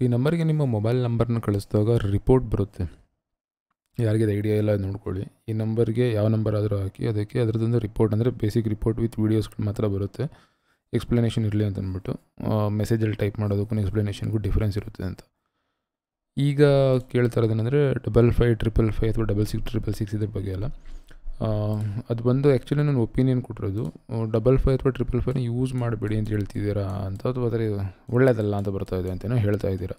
ಈ ನಂಬರ್ಗೆ ನಿಮ್ಮ ಮೊಬೈಲ್ ನಂಬರ್ನ ಕಳಿಸಿದಾಗ ರಿಪೋರ್ಟ್ ಬರುತ್ತೆ. ಯಾರಿಗಿದೆ ಐಡಿಯಾ ಇಲ್ಲ ನೋಡ್ಕೊಳ್ಳಿ. ಈ ನಂಬರ್ಗೆ ಯಾವ ನಂಬರ್ ಆದರೂ ಹಾಕಿ ಅದಕ್ಕೆ ಅದರದ್ದೊಂದು ರಿಪೋರ್ಟ್ ಅಂದರೆ ಬೇಸಿಕ್ ರಿಪೋರ್ಟ್ ವಿತ್ ವೀಡಿಯೋಸ್ಗಳು ಮಾತ್ರ ಬರುತ್ತೆ. ಎಕ್ಸ್ಪ್ಲನೇಷನ್ ಇರಲಿ ಅಂತ ಅಂದ್ಬಿಟ್ಟು ಮೆಸೇಜಲ್ಲಿ ಟೈಪ್ ಮಾಡೋದಕ್ಕೂ ಎಕ್ಸ್ಪ್ಲನೇಷನ್ಗೂ ಡಿಫ್ರೆನ್ಸ್ ಇರುತ್ತೆ ಅಂತ. ಈಗ ಕೇಳ್ತಾ ಇರೋದೇನೆಂದರೆ 5555 ಅಥವಾ 6666 ಇದ್ರ ಬಗ್ಗೆ ಅಲ್ಲ. ಅದು ಬಂದು ಆ್ಯಕ್ಚುಲಿ ನಾನು ಒಪಿನಿಯನ್ ಕೊಟ್ಟಿರೋದು 55 ಅಥವಾ 555ನ ಯೂಸ್ ಮಾಡಬೇಡಿ ಅಂತ ಹೇಳ್ತಿದ್ದೀರಾ ಅಂತ, ಅಥವಾ ಅದರ ಒಳ್ಳೆಯದಲ್ಲ ಅಂತ ಬರ್ತಾ ಇದೆ ಅಂತಲೋ ಹೇಳ್ತಾ ಇದ್ದೀರಾ.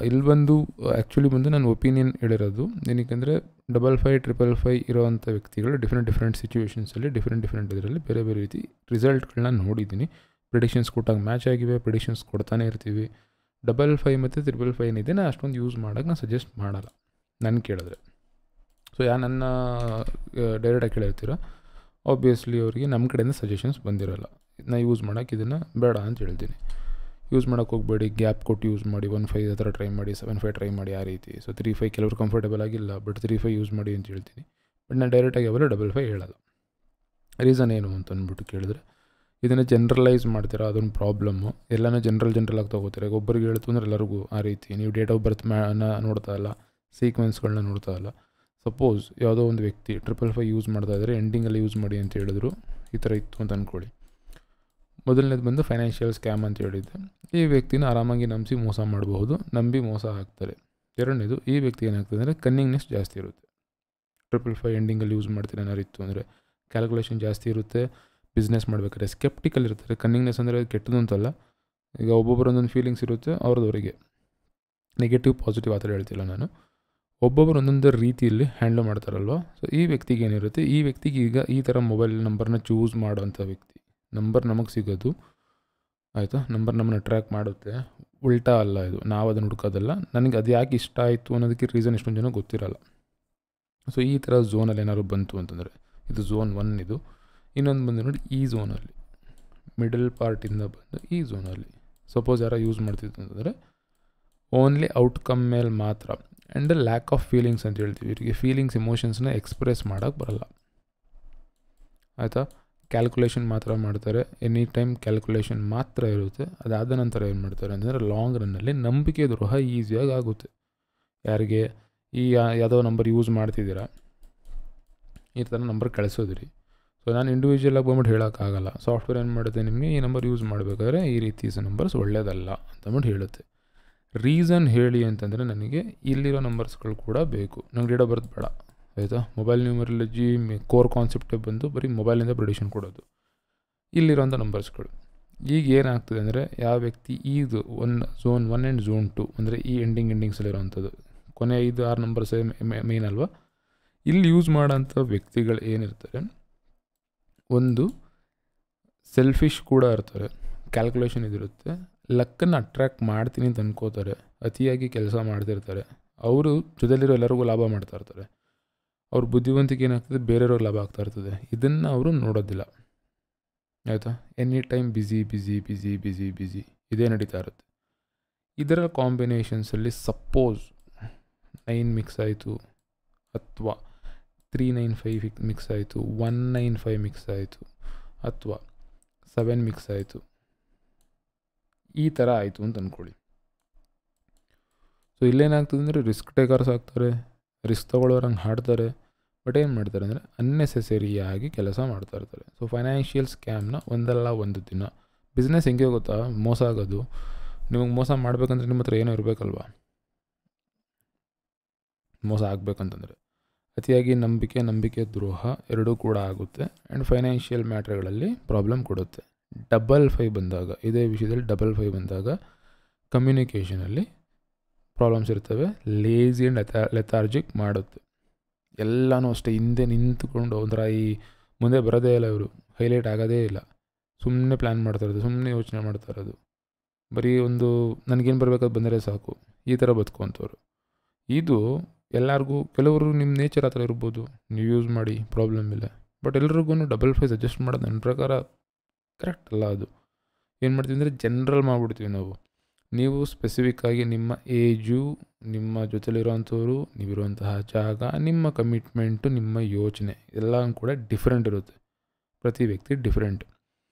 ಇಲ್ಲಿ ಬಂದು ಆ್ಯಕ್ಚುಲಿ ಬಂದು ನಾನು ಒಪಿನಿಯನ್ ಹೇಳಿರೋದು ಏನಕ್ಕೆಂದರೆ 55 ಇರೋವಂಥ ವ್ಯಕ್ತಿಗಳು ಡಿಫ್ರೆಂಟ್ ಸಿಚುವೇಷನ್ಸಲ್ಲಿ ಡಿಫ್ರೆಂಟ್ ಇದರಲ್ಲಿ ಬೇರೆ ಬೇರೆ ರೀತಿ ರಿಸಲ್ಟ್ಗಳನ್ನ ನೋಡಿದ್ದೀನಿ. ಪ್ರಿಡಿಕ್ಷನ್ಸ್ ಕೊಟ್ಟಾಗ ಮ್ಯಾಚ್ ಆಗಿವೆ, ಪ್ರಿಡಿಕ್ಷನ್ಸ್ ಕೊಡ್ತಾನೆ ಇರ್ತೀವಿ. 55 ಮತ್ತು 555 ಏನಿದೆ ನಾನು ಅಷ್ಟೊಂದು ಯೂಸ್ ಮಾಡೋಕ್ಕೆ ನಾನು ಸಜೆಸ್ಟ್ ಮಾಡಲ್ಲ ನನ್ನ ಕೇಳಿದ್ರೆ. ಸೊ ನನ್ನ ಡೈರೆಕ್ಟಾಗಿ ಕೇಳಿರ್ತೀರ ಆಬ್ವಿಯಸ್ಲಿ ಅವರಿಗೆ ನಮ್ಮ ಕಡೆಯಿಂದ ಸಜೆಷನ್ಸ್ ಬಂದಿರೋಲ್ಲ. ನಾನು ಯೂಸ್ ಮಾಡೋಕ್ಕೆ ಇದನ್ನು ಬೇಡ ಅಂತ ಹೇಳ್ತೀನಿ. ಯೂಸ್ ಮಾಡೋಕ್ಕೆ ಹೋಗಬೇಡಿ, ಗ್ಯಾಪ್ ಕೊಟ್ಟು ಯೂಸ್ ಮಾಡಿ. 15 ಆ ಥರ ಟ್ರೈ ಮಾಡಿ, 75 ಟ್ರೈ ಮಾಡಿ, ಆ ರೀತಿ. ಸೊ 35 ಕೆಲವರು ಕಂಫರ್ಟೇಬಲ್ ಆಗಿಲ್ಲ, ಬಟ್ 35 ಯೂಸ್ ಮಾಡಿ ಅಂತ ಹೇಳ್ತೀನಿ. ಬಟ್ ನಾನು ಡೈರೆಕ್ಟಾಗಿ ಯಾವಾಗ 55 ಹೇಳಲ್ಲ. ರೀಸನ್ ಏನು ಅಂತ ಅಂದ್ಬಿಟ್ಟು ಕೇಳಿದ್ರೆ, ಇದನ್ನು ಜನರಲೈಸ್ ಮಾಡ್ತೀರಾ, ಅದೊಂದು ಪ್ರಾಬ್ಲಮ್ಮು. ಎಲ್ಲನೂ ಜನರಲ್ ಆಗಿ ತೊಗೋತೀರ. ಈಗ ಒಬ್ಬರಿಗೆ ಹೇಳ್ತು ಅಂದರೆ ಎಲ್ಲರಿಗೂ ಆ ರೀತಿ. ನೀವು ಡೇಟ್ ಆಫ್ ಬರ್ತ್ ನೋಡ್ತಾ ಇಲ್ಲ, ಸೀಕ್ವೆನ್ಸ್ಗಳನ್ನ ನೋಡ್ತಾ ಇಲ್ಲ. ಸಪೋಸ್ ಯಾವುದೋ ಒಂದು ವ್ಯಕ್ತಿ 555 ಯೂಸ್ ಮಾಡ್ತಾ ಇದ್ದರೆ ಎಂಡಿಂಗಲ್ಲಿ ಯೂಸ್ ಮಾಡಿ ಅಂತ ಹೇಳಿದ್ರು, ಈ ಥರ ಇತ್ತು ಅಂತ ಅಂದ್ಕೊಳ್ಳಿ. ಮೊದಲನೇದು ಬಂದು ಫೈನಾನ್ಷಿಯಲ್ ಸ್ಕ್ಯಾಮ್ ಅಂತ ಹೇಳಿದ್ದೆ. ಈ ವ್ಯಕ್ತಿನ ಆರಾಮಾಗಿ ನಂಬಿಸಿ ಮೋಸ ಮಾಡಬಹುದು, ನಂಬಿ ಮೋಸ ಆಗ್ತಾರೆ. ಎರಡನೇದು, ಈ ವ್ಯಕ್ತಿ ಏನಾಗ್ತದೆ ಅಂದರೆ ಕನ್ನಿಂಗ್ನೆಸ್ ಜಾಸ್ತಿ ಇರುತ್ತೆ. 555 ಎಂಡಿಂಗಲ್ಲಿ ಯೂಸ್ ಮಾಡ್ತೀನಿ ಏನಾರು ಇತ್ತು ಅಂದರೆ ಕ್ಯಾಲ್ಕುಲೇಷನ್ ಜಾಸ್ತಿ ಇರುತ್ತೆ. ಬಿಸ್ನೆಸ್ ಮಾಡಬೇಕಾದ್ರೆ ಸ್ಕೆಪ್ಟಿಕಲ್ ಇರ್ತಾರೆ. ಕನ್ನಿಂಗ್ನೆಸ್ ಅಂದರೆ ಕೆಟ್ಟದ್ದು ಅಂತಲ್ಲ. ಈಗ ಒಬ್ಬೊಬ್ಬರು ಒಂದೊಂದು ಫೀಲಿಂಗ್ಸ್ ಇರುತ್ತೆ ಅವ್ರದವರಿಗೆ, ನೆಗೆಟಿವ್ ಪಾಸಿಟಿವ್ ಆ ಥರ ಹೇಳ್ತಿಲ್ಲ ನಾನು. ಒಬ್ಬೊಬ್ಬರು ಒಂದೊಂದು ರೀತಿಯಲ್ಲಿ ಹ್ಯಾಂಡಲ್ ಮಾಡ್ತಾರಲ್ವ. ಸೊ ಈ ವ್ಯಕ್ತಿಗೆ ಏನಿರುತ್ತೆ, ಈ ವ್ಯಕ್ತಿಗೆ ಈಗ ಈ ಥರ ಮೊಬೈಲ್ ನಂಬರ್ನ ಚೂಸ್ ಮಾಡೋವಂಥ ವ್ಯಕ್ತಿ, ನಂಬರ್ ನಮಗೆ ಸಿಗೋದು ಆಯಿತಾ, ನಂಬರ್ ನಮ್ಮನ್ನು ಟ್ರ್ಯಾಕ್ ಮಾಡುತ್ತೆ. ಉಲ್ಟಾ ಅಲ್ಲ ಇದು, ನಾವು ಅದನ್ನು ಹುಡ್ಕೋದಲ್ಲ. ನನಗೆ ಅದು ಯಾಕೆ ಇಷ್ಟ ಆಯಿತು ಅನ್ನೋದಕ್ಕೆ ರೀಸನ್ ಎಷ್ಟೊಂದು ಜನ ಗೊತ್ತಿರಲ್ಲ. ಸೊ ಈ ಥರ ಝೋನಲ್ಲಿ ಏನಾದ್ರು ಬಂತು ಅಂತಂದರೆ, ಇದು ಝೋನ್ 1 ಇದು. ಇನ್ನೊಂದು ಬಂದು ನೋಡಿ ಈ ಝೋನಲ್ಲಿ, ಮಿಡಲ್ ಪಾರ್ಟಿಂದ ಬಂದು ಈ ಝೋನಲ್ಲಿ ಸಪೋಸ್ ಯಾರೋ ಯೂಸ್ ಮಾಡ್ತಿತ್ತು ಅಂತಂದರೆ ಓನ್ಲಿ ಔಟ್ಕಮ್ ಮೇಲೆ ಮಾತ್ರ. ಆ್ಯಂಡ್ ಲ್ಯಾಕ್ ಆಫ್ ಫೀಲಿಂಗ್ಸ್ ಅಂತ ಹೇಳ್ತೀವಿ. ಇವರಿಗೆ ಫೀಲಿಂಗ್ಸ್ ಎಮೋಷನ್ಸ್ನ ಎಕ್ಸ್ಪ್ರೆಸ್ ಮಾಡೋಕ್ಕೆ ಬರಲ್ಲ ಆಯಿತಾ. ಕ್ಯಾಲ್ಕುಲೇಷನ್ ಮಾತ್ರ ಮಾಡ್ತಾರೆ, ಎನಿ ಟೈಮ್ ಕ್ಯಾಲ್ಕುಲೇಷನ್ ಮಾತ್ರ ಇರುತ್ತೆ. ಅದಾದ ನಂತರ ಏನು ಮಾಡ್ತಾರೆ ಅಂತಂದರೆ ಲಾಂಗ್ ರನ್ನಲ್ಲಿ ನಂಬಿಕೆ ದ್ರೋಹ ಈಸಿಯಾಗಿ ಆಗುತ್ತೆ. ಯಾರಿಗೆ ಈ ಯಾವುದೋ ನಂಬರ್ ಯೂಸ್ ಮಾಡ್ತಿದ್ದೀರಾ, ಈ ಥರ ನಂಬರ್ ಕಳಿಸೋದ್ರಿ. ಸೊ ನಾನು ಇಂಡಿವಿಜುವಲಾಗಿ ಬಂದ್ಬಿಟ್ಟು ಹೇಳೋಕ್ಕಾಗಲ್ಲ. ಸಾಫ್ಟ್ವೇರ್ ಏನು ಮಾಡುತ್ತೆ, ನಿಮಗೆ ಈ ನಂಬರ್ ಯೂಸ್ ಮಾಡಬೇಕಾದ್ರೆ ಈ ರೀತಿ ನಂಬರ್ಸ್ ಒಳ್ಳೆಯದಲ್ಲ ಅಂತಂದ್ಬಿಟ್ಟು ಹೇಳುತ್ತೆ. ರೀಸನ್ ಹೇಳಿ ಅಂತಂದರೆ ನನಗೆ ಇಲ್ಲಿರೋ ನಂಬರ್ಸ್ಗಳು ಕೂಡ ಬೇಕು, ನಂಗೆ ಡೇಟ್ ಆಫ್ ಬರ್ತ್ ಬೇಡ ಆಯಿತಾ. ಮೊಬೈಲ್ ನ್ಯೂಮರಾಲಜಿ ಕೋರ್ ಕಾನ್ಸೆಪ್ಟೇ ಬಂದು ಬರೀ ಮೊಬೈಲಿಂದ ಪ್ರಿಡಿಕ್ಷನ್ ಕೊಡೋದು, ಇಲ್ಲಿರೋಂಥ ನಂಬರ್ಸ್ಗಳು. ಈಗ ಏನಾಗ್ತದೆ ಅಂದರೆ ಯಾವ ವ್ಯಕ್ತಿ ಇದು ಝೋನ್ 1 ಆ್ಯಂಡ್ ಝೋನ್ 2 ಅಂದರೆ ಈ ಎಂಡಿಂಗ್ಸಲ್ಲಿರೋವಂಥದ್ದು, ಕೊನೆ 5-6 ನಂಬರ್ಸೇ ಮೇನ್ ಅಲ್ವಾ. ಇಲ್ಲಿ ಯೂಸ್ ಮಾಡೋಂಥ ವ್ಯಕ್ತಿಗಳು ಏನಿರ್ತಾರೆ, ಒಂದು ಸೆಲ್ಫಿಶ್ ಕೂಡ ಇರ್ತಾರೆ, ಕ್ಯಾಲ್ಕುಲೇಷನ್ ಇದಿರುತ್ತೆ, ಲಕ್ಕನ್ನು ಅಟ್ರ್ಯಾಕ್ಟ್ ಮಾಡ್ತೀನಿ ಅಂತ ಅನ್ಕೋತಾರೆ, ಅತಿಯಾಗಿ ಕೆಲಸ ಮಾಡ್ತಿರ್ತಾರೆ. ಅವರು ಜೊತೆಲಿರೋ ಎಲ್ಲರಿಗೂ ಲಾಭ ಮಾಡ್ತಾ ಇರ್ತಾರೆ. ಅವ್ರ ಬುದ್ಧಿವಂತಿಕೆ ಏನಾಗ್ತದೆ, ಬೇರೆಯವ್ರಿಗೆ ಲಾಭ ಆಗ್ತಾ ಇರ್ತದೆ. ಇದನ್ನು ಅವರು ನೋಡೋದಿಲ್ಲ ಆಯಿತಾ. ಎನಿ ಟೈಮ್ ಬಿಸಿ ಇದೇ ನಡೀತಾ ಇರುತ್ತೆ. ಇದರ ಕಾಂಬಿನೇಷನ್ಸಲ್ಲಿ ಸಪೋಸ್ 9 ಮಿಕ್ಸ್ ಆಯಿತು, ಅಥವಾ 395 ಮಿಕ್ಸ್ ಆಯಿತು, 195 ಮಿಕ್ಸ್ ಆಯಿತು, ಅಥವಾ 7 ಮಿಕ್ಸ್ ಆಯಿತು, ಈ ಥರ ಆಯಿತು ಅಂತ ಅಂದ್ಕೊಳ್ಳಿ. ಸೊ ಇಲ್ಲೇನಾಗ್ತದೆ ಅಂದರೆ ರಿಸ್ಕ್ ಟೇಕರ್ಸ್ ಆಗ್ತಾರೆ, ರಿಸ್ಕ್ ತೊಗೊಳ್ಳೋರಂಗೆ ಹಾಡ್ತಾರೆ. ಬಟ್ ಏನು ಮಾಡ್ತಾರೆ ಅಂದರೆ ಅನ್ನೆಸೆಸರಿಯಾಗಿ ಕೆಲಸ ಮಾಡ್ತಾ ಇರ್ತಾರೆ. ಸೊ ಫೈನಾನ್ಷಿಯಲ್ ಸ್ಕ್ಯಾಮ್ನ ಒಂದಲ್ಲ ಒಂದು ದಿನ, ಬಿಸ್ನೆಸ್ ಹೆಂಗೆ ಗೊತ್ತಾ ಮೋಸ ಆಗೋದು, ನಿಮಗೆ ಮೋಸ ಮಾಡಬೇಕಂದ್ರೆ ನಿಮ್ಮ ಹತ್ರ ಏನೋ ಇರಬೇಕಲ್ವಾ, ಮೋಸ ಆಗಬೇಕಂತಂದರೆ. ಅತಿಯಾಗಿ ನಂಬಿಕೆ ದ್ರೋಹ ಎರಡೂ ಕೂಡ ಆಗುತ್ತೆ. ಆ್ಯಂಡ್ ಫೈನಾನ್ಷಿಯಲ್ ಮ್ಯಾಟ್ರ್ಗಳಲ್ಲಿ ಪ್ರಾಬ್ಲಮ್ ಕೊಡುತ್ತೆ. 55 ಬಂದಾಗ, ಇದೇ ವಿಷಯದಲ್ಲಿ 55 ಬಂದಾಗ ಕಮ್ಯುನಿಕೇಷನಲ್ಲಿ ಪ್ರಾಬ್ಲಮ್ಸ್ ಇರ್ತವೆ. ಲೇಜಿ ಆ್ಯಂಡ್ ಲೆಥಾರ್ಜಿಕ್ ಮಾಡುತ್ತೆ. ಎಲ್ಲನೂ ಅಷ್ಟೇ ಹಿಂದೆ ನಿಂತ್ಕೊಂಡು ಒಂಥರ ಈ ಮುಂದೆ ಬರೋದೇ ಇಲ್ಲ, ಇವರು ಹೈಲೈಟ್ ಆಗೋದೇ ಇಲ್ಲ, ಸುಮ್ಮನೆ ಪ್ಲ್ಯಾನ್ ಮಾಡ್ತಾ ಇರೋದು, ಸುಮ್ಮನೆ ಯೋಚನೆ ಮಾಡ್ತಾ ಇರೋದು, ಬರೀ ಒಂದು ನನಗೇನು ಬರಬೇಕಾದ್ ಬಂದರೆ ಸಾಕು, ಈ ಥರ ಬದುಕುವಂಥವ್ರು. ಇದು ಎಲ್ಲರಿಗೂ, ಕೆಲವರು ನಿಮ್ಮ ನೇಚರ್ ಆ ಥರ ಇರ್ಬೋದು, ನೀವು ಯೂಸ್ ಮಾಡಿ ಪ್ರಾಬ್ಲಮ್ ಇಲ್ಲ. ಬಟ್ ಎಲ್ರಿಗೂ 55 ಸಜೆಸ್ಟ್ ಮಾಡೋದು ನನ್ನ ಪ್ರಕಾರ ಕರೆಕ್ಟ್ ಅಲ್ಲ. ಅದು ಏನು ಮಾಡ್ತೀವಿ ಅಂದರೆ ಜನರಲ್ ಮಾಡಿಬಿಡ್ತೀವಿ ನಾವು. ನೀವು ಸ್ಪೆಸಿಫಿಕ್ಕಾಗಿ ನಿಮ್ಮ ಏಜು, ನಿಮ್ಮ ಜೊತೆಲಿರೋವಂಥವ್ರು, ನೀವಿರುವಂತಹ ಜಾಗ, ನಿಮ್ಮ ಕಮಿಟ್ಮೆಂಟು, ನಿಮ್ಮ ಯೋಚನೆ ಎಲ್ಲ ಕೂಡ ಡಿಫ್ರೆಂಟ್ ಇರುತ್ತೆ. ಪ್ರತಿ ವ್ಯಕ್ತಿ ಡಿಫ್ರೆಂಟ್.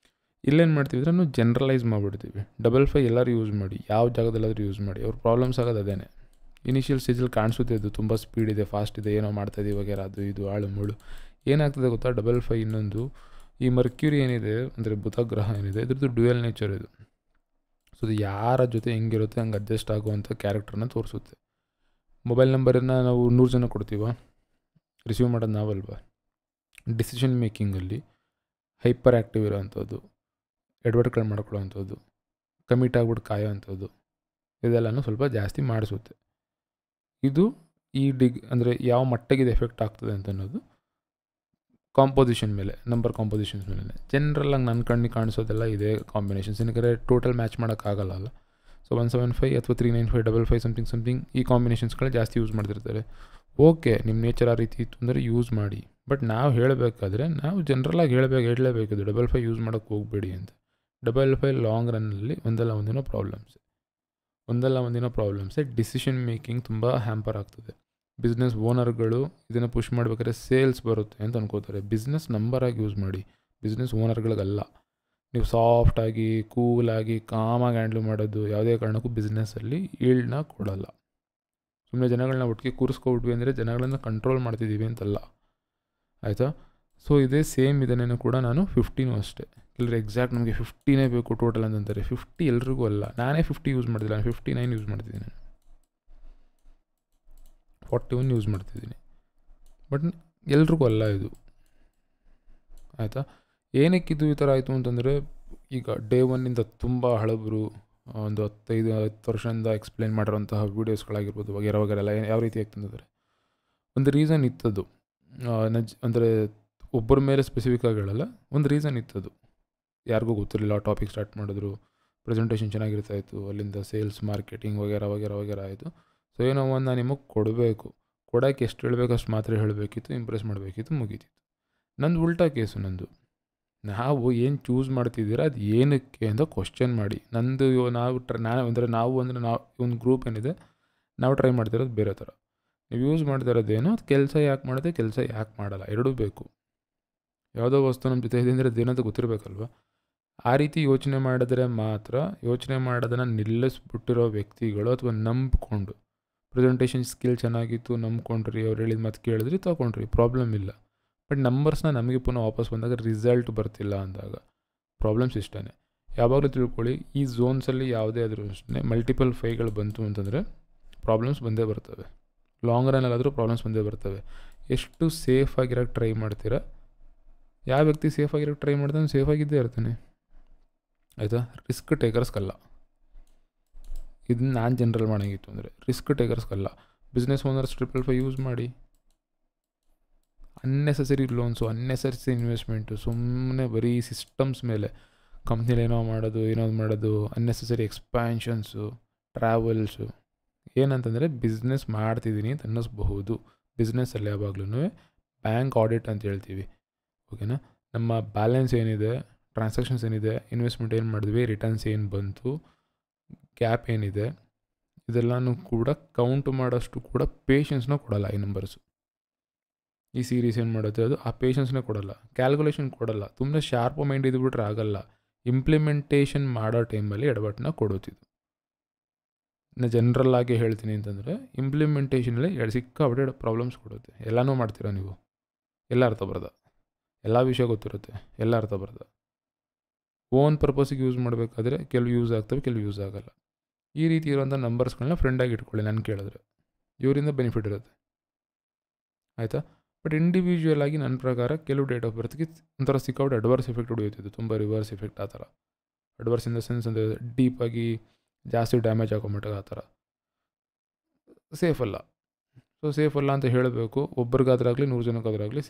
ಇಲ್ಲೇನು ಮಾಡ್ತೀವಿ ಅಂದರೆ ನಾವು ಜನರಲೈಸ್ ಮಾಡಿಬಿಡ್ತೀವಿ. 55 ಎಲ್ಲರೂ ಯೂಸ್ ಮಾಡಿ, ಯಾವ ಜಾಗದಲ್ಲಾದರೂ ಯೂಸ್ ಮಾಡಿ, ಅವ್ರ ಪ್ರಾಬ್ಲಮ್ಸ್ ಆಗೋದು ಅದೇನೆ. ಇನಿಷಿಯಲ್ ಸ್ಟೇಜಲ್ಲಿ ಕಾಣಿಸುತ್ತೆ ಅದು ತುಂಬ ಸ್ಪೀಡ್ ಇದೆ, ಫಾಸ್ಟ್ ಇದೆ, ಏನೋ ಮಾಡ್ತಾಯಿದ್ದೀವಿ ವಗೇರ, ಅದು ಇದು ಆಳು ಮುಳು. ಏನಾಗ್ತದೆ ಗೊತ್ತಾ, 55 ಇನ್ನೊಂದು ಈ ಮರ್ಕ್ಯೂರಿ ಏನಿದೆ ಅಂದರೆ ಬುಧ ಗ್ರಹ ಏನಿದೆ, ಇದ್ರದ್ದು ಡ್ಯುಯಲ್ ನೇಚರ್ ಇದು. ಸೊ ಅದು ಯಾರ ಜೊತೆ ಹೆಂಗಿರುತ್ತೆ ಹಂಗೆ ಅಡ್ಜಸ್ಟ್ ಆಗುವಂಥ ಕ್ಯಾರೆಕ್ಟರ್ನ ತೋರಿಸುತ್ತೆ. ಮೊಬೈಲ್ ನಂಬರನ್ನು ನಾವು 100 ಜನ ಕೊಡ್ತೀವ, ರಿಸೀವ್ ಮಾಡೋದು ನಾವಲ್ವಾ. ಡಿಸಿಷನ್ ಮೇಕಿಂಗಲ್ಲಿ ಹೈಪರ್ ಆ್ಯಕ್ಟಿವ್ ಇರೋವಂಥದ್ದು, ಎಡವಟ್ಗಳು ಮಾಡ್ಕೊಳ್ಳೋವಂಥದ್ದು, ಕಮಿಟ್ ಆಗ್ಬಿಟ್ಟು ಕಾಯೋ ಅಂಥದ್ದು, ಇದೆಲ್ಲನೂ ಸ್ವಲ್ಪ ಜಾಸ್ತಿ ಮಾಡಿಸುತ್ತೆ. ಇದು ಈ ಅಂದರೆ ಯಾವ ಮಟ್ಟಿಗೆ ಇದು ಎಫೆಕ್ಟ್ ಆಗ್ತದೆ ಅಂತ ಅನ್ನೋದು ಕಾಂಪೋಸಿಷನ್ ಮೇಲೆ, ನಂಬರ್ ಕಾಂಪೋಸಿಷನ್ಸ್ ಮೇಲೆ. ಜನರಲ್ಲಾಗಿ ನನ್ನ ಕಣ್ಣಿಗೆ ಕಾಣಿಸೋದೆಲ್ಲ ಇದೇ ಕಾಂಬಿನೇಷನ್ಸ್. ಏನಕ್ಕೆ ಟೋಟಲ್ ಮ್ಯಾಚ್ ಮಾಡೋಕ್ಕಾಗಲ್ಲ. ಸೊ 175 ಅಥವಾ 395 55 ಸಮಥಿಂಗ್ ಈ ಕಾಂಬಿನೇಷನ್ಸ್ಗಳೇ ಜಾಸ್ತಿ ಯೂಸ್ ಮಾಡ್ತಿರ್ತಾರೆ. ಓಕೆ, ನಿಮ್ಮ ನೇಚರ್ ಆ ರೀತಿ ಇತ್ತು ಅಂದರೆ ಯೂಸ್ ಮಾಡಿ. ಬಟ್ ನಾವು ಹೇಳಬೇಕಾದ್ರೆ ನಾವು ಜನರಲಾಗಿ ಹೇಳಲೇಬೇಕು, ಇದು 55 ಯೂಸ್ ಮಾಡೋಕ್ಕೆ ಹೋಗಬೇಡಿ ಅಂತ. 55 ಲಾಂಗ್ ರನ್ನಲ್ಲಿ ಒಂದಲ್ಲ ಒಂದಿನ ಪ್ರಾಬ್ಲಮ್ಸೇ ಡಿಸಿಷನ್ ಮೇಕಿಂಗ್ ತುಂಬ ಹ್ಯಾಂಪರ್ ಆಗ್ತದೆ. ಬಿಸ್ನೆಸ್ ಓನರ್ಗಳು ಇದನ್ನು ಪುಷ್ ಮಾಡಬೇಕಾದ್ರೆ ಸೇಲ್ಸ್ ಬರುತ್ತೆ ಅಂತ ಅನ್ಕೋತಾರೆ. ಬಿಸ್ನೆಸ್ ನಂಬರಾಗಿ ಯೂಸ್ ಮಾಡಿ, ಬಿಸ್ನೆಸ್ ಓನರ್ಗಳಿಗಲ್ಲ. ನೀವು ಸಾಫ್ಟಾಗಿ, ಕೂಲಾಗಿ, ಕಾಮಾಗಿ ಹ್ಯಾಂಡ್ಲ್ ಮಾಡೋದು ಯಾವುದೇ ಕಾರಣಕ್ಕೂ ಬಿಸ್ನೆಸ್ಸಲ್ಲಿ ಈಲ್ಡ್ನ ಕೊಡಲ್ಲ. ಸುಮ್ಮನೆ ಜನಗಳನ್ನ ಒಟ್ಟಿಗೆ ಕೂರಿಸ್ಕೊಬಿಟ್ವಿ ಅಂದರೆ ಜನಗಳನ್ನ ಕಂಟ್ರೋಲ್ ಮಾಡ್ತಿದ್ದೀವಿ ಅಂತಲ್ಲ, ಆಯಿತಾ. ಸೊ ಇದೇ ಸೇಮ್ ಇದನ್ನೇನು ಕೂಡ ನಾನು 50 ಅಷ್ಟೇ. ಎಲ್ಲರೂ ಎಕ್ಸಾಕ್ಟ್ ನಮಗೆ 50 ಬೇಕು ಟೋಟಲ್ ಅಂತಂತಾರೆ. 50 ಎಲ್ರಿಗೂ ಅಲ್ಲ. ನಾನೇ 50 ಯೂಸ್ ಮಾಡ್ತಿಲ್ಲ, ನಾನು 59 ಯೂಸ್ ಮಾಡ್ತಿದ್ದೀನಿ, 41 ಯೂಸ್ ಮಾಡ್ತಿದ್ದೀನಿ. ಬಟ್ ಎಲ್ರಿಗೂ ಅಲ್ಲ ಇದು, ಆಯಿತಾ. ಏನಕ್ಕಿದು ಈ ಥರ ಆಯಿತು ಅಂತಂದರೆ, ಈಗ ಡೇ 1 ತುಂಬ ಹಳಬರು ಒಂದು 10 ವರ್ಷದಿಂದ ಎಕ್ಸ್ಪ್ಲೇನ್ ಮಾಡಿರೋಂತಹ ವೀಡಿಯೋಸ್ಗಳಾಗಿರ್ಬೋದು ವಗೇರೆಲ್ಲ ಯಾವ ರೀತಿ ಆಗ್ತಂದರೆ ಒಂದು ರೀಸನ್ ಇತ್ತದು. ಅಂದರೆ ಒಬ್ಬರ ಮೇಲೆ ಸ್ಪೆಸಿಫಿಕ್ ಆಗಿ ಹೇಳಲ್ಲ, ಒಂದು ರೀಸನ್ ಇತ್ತದು. ಯಾರಿಗೂ ಗೊತ್ತಿರಲಿಲ್ಲ, ಟಾಪಿಕ್ ಸ್ಟಾರ್ಟ್ ಮಾಡಿದ್ರು, ಪ್ರೆಸೆಂಟೇಷನ್ ಚೆನ್ನಾಗಿರ್ತಾಯಿತ್ತು, ಅಲ್ಲಿಂದ ಸೇಲ್ಸ್ ಮಾರ್ಕೆಟಿಂಗ್ ವಗೇರ ಆಯಿತು. ಸೊ ಏನೋ ಒಂದು ನಾನು ನಿಮಗೆ ಕೊಡೋಕ್ಕೆ ಎಷ್ಟು ಹೇಳಬೇಕು ಅಷ್ಟು ಮಾತ್ರ ಹೇಳಬೇಕಿತ್ತು, ಇಂಪ್ರೆಸ್ ಮಾಡಬೇಕಿತ್ತು, ಮುಗೀತಿತ್ತು. ನಂದು ಉಲ್ಟಾ ಕೇಸು. ನಾವು ಏನು ಚೂಸ್ ಮಾಡ್ತಿದ್ದೀರಾ ಅದು ಏನಕ್ಕೆ ಅಂತ ಕ್ವಶ್ಚನ್ ಮಾಡಿ. ನಾವು ಒಂದು ಗ್ರೂಪ್ ಏನಿದೆ, ನಾವು ಟ್ರೈ ಮಾಡ್ತಿರೋದು ಬೇರೆ ಥರ. ನೀವು ಯೂಸ್ ಮಾಡ್ತಾ ಇರೋದೇನೋ ಅದು ಕೆಲಸ ಯಾಕೆ ಮಾಡಿದೆ, ಕೆಲಸ ಯಾಕೆ ಮಾಡಲ್ಲ, ಎರಡೂ ಬೇಕು. ಯಾವುದೋ ವಸ್ತು ನಮ್ಮ ಜೊತೆ ಇದೆ ಅಂದರೆ ಅದೇನಂತ ಗೊತ್ತಿರಬೇಕಲ್ವ. ಆ ರೀತಿ ಯೋಚನೆ ಮಾಡಿದ್ರೆ ಮಾತ್ರ, ಯೋಚನೆ ಮಾಡೋದನ್ನು ನಿಲ್ಲಿಸ್ಬಿಟ್ಟಿರೋ ವ್ಯಕ್ತಿಗಳು ಅಥವಾ ನಂಬಿಕೊಂಡು ಪ್ರೆಸೆಂಟೇಷನ್ ಸ್ಕಿಲ್ ಚೆನ್ನಾಗಿತ್ತು, ನಂಬ್ಕೊಂಡ್ರಿ, ಅವ್ರು ಹೇಳಿದ ಮಾತು ಕೇಳಿದ್ರಿ, ತೊಗೊಂಡ್ರಿ, ಪ್ರಾಬ್ಲಮ್ ಇಲ್ಲ. ಬಟ್ ನಂಬರ್ಸ್ನ ನಮಗೆ ಪುನಃ ವಾಪಸ್ ಬಂದಾಗ ರಿಸಲ್ಟ್ ಬರ್ತಿಲ್ಲ ಅಂದಾಗ ಪ್ರಾಬ್ಲಮ್ಸ್ ಇಷ್ಟೇ. ಯಾವಾಗಲೂ ತಿಳ್ಕೊಳ್ಳಿ, ಈ ಝೋನ್ಸಲ್ಲಿ ಯಾವುದೇ ಆದರೂ ಅಷ್ಟೇ ಮಲ್ಟಿಪಲ್ 5ಗಳು ಬಂತು ಅಂತಂದರೆ ಪ್ರಾಬ್ಲಮ್ಸ್ ಬಂದೇ ಬರ್ತವೆ. ಲಾಂಗ್ ರನ್ನಲ್ಲಾದರೂ ಪ್ರಾಬ್ಲಮ್ಸ್ ಬಂದೇ ಬರ್ತವೆ. ಎಷ್ಟು ಸೇಫಾಗಿರೋಕ್ಕೆ ಟ್ರೈ ಮಾಡ್ತೀರಾ, ಯಾವ ವ್ಯಕ್ತಿ ಸೇಫಾಗಿರೋಕ್ಕೆ ಟ್ರೈ ಮಾಡ್ತಾನೆ ಸೇಫಾಗಿದ್ದೇ ಇರ್ತಾನೆ, ಆಯಿತಾ. ರಿಸ್ಕ್ ಟೇಕರ್ಸ್ಗಲ್ಲ. ಇದನ್ನ ನಾನು ಜನರಲ್ ಮಾಡೋಂಗಿತ್ತು ಅಂದರೆ ರಿಸ್ಕ್ ಟೇಕರ್ಸ್ಗಲ್ಲ. ಬಿಸ್ನೆಸ್ ಓನರ್ಸ್ 555 ಯೂಸ್ ಮಾಡಿ. ಅನ್ನೆಸೆಸರಿ ಲೋನ್ಸು, ಅನ್ನೆಸೆಸರಿ ಇನ್ವೆಸ್ಟ್ಮೆಂಟು, ಸುಮ್ಮನೆ ಬರೀ ಸಿಸ್ಟಮ್ಸ್ ಮೇಲೆ ಕಂಪ್ನಿಲಿ ಏನೋ ಮಾಡೋದು, ಅನ್ನೆಸೆಸರಿ ಎಕ್ಸ್ಪ್ಯಾನ್ಷನ್ಸು, ಟ್ರಾವೆಲ್ಸು. ಏನಂತಂದರೆ ಬಿಸ್ನೆಸ್ ಮಾಡ್ತಿದ್ದೀನಿ ಅಂತ ಅನ್ನಿಸ್ಬಹುದು. ಬಿಸ್ನೆಸ್ಸಲ್ಲಿ ಯಾವಾಗ್ಲೂ ಬ್ಯಾಂಕ್ ಆಡಿಟ್ ಅಂತ ಹೇಳ್ತೀವಿ, ಓಕೆನಾ. ನಮ್ಮ ಬ್ಯಾಲೆನ್ಸ್ ಏನಿದೆ, ಟ್ರಾನ್ಸಾಕ್ಷನ್ಸ್ ಏನಿದೆ, ಇನ್ವೆಸ್ಟ್ಮೆಂಟ್ ಏನು ಮಾಡಿದ್ವಿ, ರಿಟರ್ನ್ಸ್ ಏನು ಬಂತು, ಗ್ಯಾಪ್ ಏನಿದೆ, ಇದೆಲ್ಲನೂ ಕೂಡ ಕೌಂಟ್ ಮಾಡೋಷ್ಟು ಕೂಡ ಪೇಷನ್ಸ್ನ ಕೊಡಲ್ಲ ಈ ನಂಬರ್ಸು. ಈ ಸೀರೀಸ್ ಏನು ಮಾಡುತ್ತೆ ಅದು ಆ ಪೇಷನ್ಸ್ನೇ ಕೊಡಲ್ಲ, ಕ್ಯಾಲ್ಕುಲೇಷನ್ ಕೊಡಲ್ಲ. ತುಂಬ ಶಾರ್ಪ್ ಮೈಂಡ್ ಇದ್ಬಿಟ್ರೆ ಆಗಲ್ಲ. ಇಂಪ್ಲಿಮೆಂಟೇಷನ್ ಮಾಡೋ ಟೈಮಲ್ಲಿ ಎಡವಟ್ಟನ್ನ ಕೊಡುತ್ತಿದ್ದು. ನಾನು ಜನರಲ್ಲಾಗಿ ಹೇಳ್ತೀನಿ ಅಂತಂದರೆ ಇಂಪ್ಲಿಮೆಂಟೇಷನಲ್ಲಿ ಸಿಕ್ಕಾಬಿಟ್ಟೆ ಪ್ರಾಬ್ಲಮ್ಸ್ ಕೊಡುತ್ತೆ. ಎಲ್ಲನೂ ಮಾಡ್ತೀರಾ ನೀವು, ಎಲ್ಲ ಅರ್ಥ ಬರದ, ಎಲ್ಲ ವಿಷಯ ಗೊತ್ತಿರುತ್ತೆ, ಎಲ್ಲ ಅರ್ಥ ಬರದ. ಓನ್ ಪರ್ಪಸ್ಸಿಗೆ ಯೂಸ್ ಮಾಡಬೇಕಾದ್ರೆ ಕೆಲವು ಯೂಸ್ ಆಗ್ತವೆ, ಕೆಲವು ಯೂಸ್ ಆಗೋಲ್ಲ. ಈ ರೀತಿ ಇರುವಂಥ ನಂಬರ್ಸ್ಗಳನ್ನ ಫ್ರೆಂಡಾಗಿ ಇಟ್ಕೊಳ್ಳಿ. ನಾನು ಕೇಳಿದ್ರೆ ಇವರಿಂದ ಬೆನಿಫಿಟ್ ಇರುತ್ತೆ, ಆಯಿತಾ. ಬಟ್ ಇಂಡಿವಿಜುವಲ್ ಆಗಿ ನನ್ನ ಪ್ರಕಾರ ಕೆಲವು ಡೇಟ್ ಆಫ್ ಬರ್ತ್ಗೆ ಒಂಥರ ಸಿಕ್ಕಾಬಿಟ್ಟು ಅಡ್ವರ್ಸ್ ಎಫೆಕ್ಟ್ ಹೊಡೆಯುತ್ತಿದ್ದು, ತುಂಬ ರಿವರ್ಸ್ ಎಫೆಕ್ಟ್. ಆ ಥರ ಅಡ್ವರ್ಸ್ ಇನ್ ದ ಸೆನ್ಸ್ ಅಂದರೆ ಡೀಪಾಗಿ ಜಾಸ್ತಿ ಡ್ಯಾಮೇಜ್ ಆಗೋಮಟ್ಟಾಗ ಆ ಥರ ಸೇಫಲ್ಲ. ಸೊ ಸೇಫಲ್ಲ ಅಂತ ಹೇಳಬೇಕು. ಒಬ್ರಿಗಾದ್ರಾಗಲಿ 100 ಜನಕ್ಕಾದ್ರಾಗಲಿ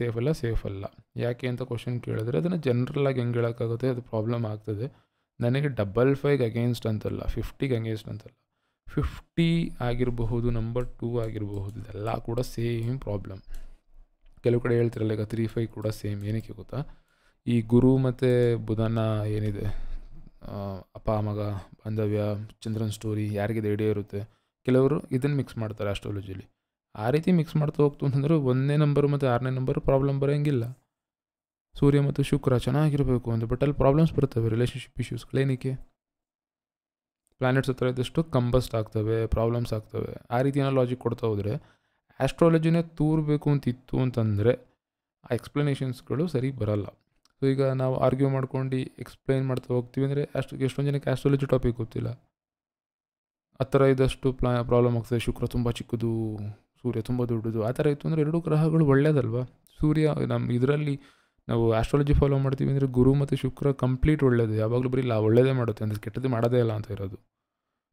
ಸೇಫಲ್ಲ. ಯಾಕೆ ಅಂತ ಕ್ವಶನ್ ಕೇಳಿದ್ರೆ ಅದನ್ನು ಜನರಲ್ಲಾಗಿ ಹೆಂಗೆ ಹೇಳೋಕ್ಕಾಗುತ್ತೆ, ಅದು ಪ್ರಾಬ್ಲಮ್ ಆಗ್ತದೆ. ನನಗೆ 55 ಅಗೇನ್ಸ್ಟ್ ಅಂತಲ್ಲ, 50 ಅಗೇನ್ಸ್ಟ್ ಅಂತಲ್ಲ, 50 ಆಗಿರಬಹುದು, ನಂಬರ್ 2 ಆಗಿರಬಹುದು, ಇದೆಲ್ಲ ಕೂಡ ಸೇಮ್ ಪ್ರಾಬ್ಲಮ್. ಕೆಲವು ಕಡೆ ಹೇಳ್ತಿರಲ್ಲ, ಈಗ 35 ಕೂಡ ಸೇಮ್. ಏನಕ್ಕೆ ಗೊತ್ತಾ, ಈ ಗುರು ಮತ್ತು ಬುಧನ ಏನಿದೆ, ಅಪ್ಪ ಮಗ ಬಾಂಧವ್ಯ, ಚಂದ್ರನ್ ಸ್ಟೋರಿ, ಯಾರಿಗಿದೆ ಐಡಿಯಾ ಇರುತ್ತೆ. ಕೆಲವರು ಇದನ್ನು ಮಿಕ್ಸ್ ಮಾಡ್ತಾರೆ ಆಸ್ಟ್ರಾಲಜಿಲಿ. ಆ ರೀತಿ ಮಿಕ್ಸ್ ಮಾಡ್ತಾ ಹೋಗ್ತು ಅಂತಂದ್ರೆ 1ನೇ ನಂಬರು ಮತ್ತು 6ನೇ ನಂಬರು ಪ್ರಾಬ್ಲಮ್ ಬರೋಂಗಿಲ್ಲ. ಸೂರ್ಯ ಮತ್ತು ಶುಕ್ರ ಚೆನ್ನಾಗಿರಬೇಕು ಅಂತ, ಬಟ್ ಅಲ್ಲಿ ಪ್ರಾಬ್ಲಮ್ಸ್ ಬರ್ತವೆ, ರಿಲೇಷನ್ಶಿಪ್ ಇಶ್ಯೂಸ್ಗಳೇನಕ್ಕೆ? ಪ್ಲಾನೆಟ್ಸ್ ಹತ್ರ ಇದ್ದಷ್ಟು ಕಂಬಸ್ಟ್ ಆಗ್ತವೆ, ಪ್ರಾಬ್ಲಮ್ಸ್ ಆಗ್ತವೆ. ಆ ರೀತಿ ಏನೋ ಲಾಜಿಕ್ ಕೊಡ್ತಾ ಹೋದರೆ ಆಸ್ಟ್ರಾಲಜಿನೇ ತೂರಬೇಕು ಅಂತಿತ್ತು ಅಂತಂದರೆ ಆ ಎಕ್ಸ್ಪ್ಲನೇಷನ್ಸ್ಗಳು ಸರಿ ಬರಲ್ಲ. ಸೊ ಈಗ ನಾವು ಆರ್ಗ್ಯೂ ಮಾಡ್ಕೊಂಡು ಎಕ್ಸ್ಪ್ಲೈನ್ ಮಾಡ್ತಾ ಹೋಗ್ತೀವಿ ಅಂದರೆ ಎಷ್ಟೊಂದು ಜನಕ್ಕೆ ಆಸ್ಟ್ರಾಲಜಿ ಟಾಪಿಕ್ ಗೊತ್ತಿಲ್ಲ. ಆ ಥರ ಇದ್ದಷ್ಟು ಪ್ರಾಬ್ಲಮ್ ಆಗ್ತದೆ. ಶುಕ್ರ ತುಂಬ ಚಿಕ್ಕದು, ಸೂರ್ಯ ತುಂಬ ದೊಡ್ಡದು, ಆ ಥರ ಇತ್ತು ಅಂದರೆ ಎರಡೂ ಗ್ರಹಗಳು ಒಳ್ಳೇದಲ್ವ? ಸೂರ್ಯ ನಮ್ಮ ಇದರಲ್ಲಿ ನಾವು ಆಸ್ಟ್ರಾಲಜಿ ಫಾಲೋ ಮಾಡ್ತೀವಿ ಅಂದರೆ ಗುರು ಮತ್ತು ಶುಕ್ರ ಕಂಪ್ಲೀಟ್ ಒಳ್ಳೇದು, ಯಾವಾಗಲೂ ಬರೀ ಒಳ್ಳೇದೇ ಮಾಡುತ್ತೆ ಅಂದರೆ ಕೆಟ್ಟದ್ದು ಮಾಡೋದೇ ಇಲ್ಲ ಅಂತ ಇರೋದು.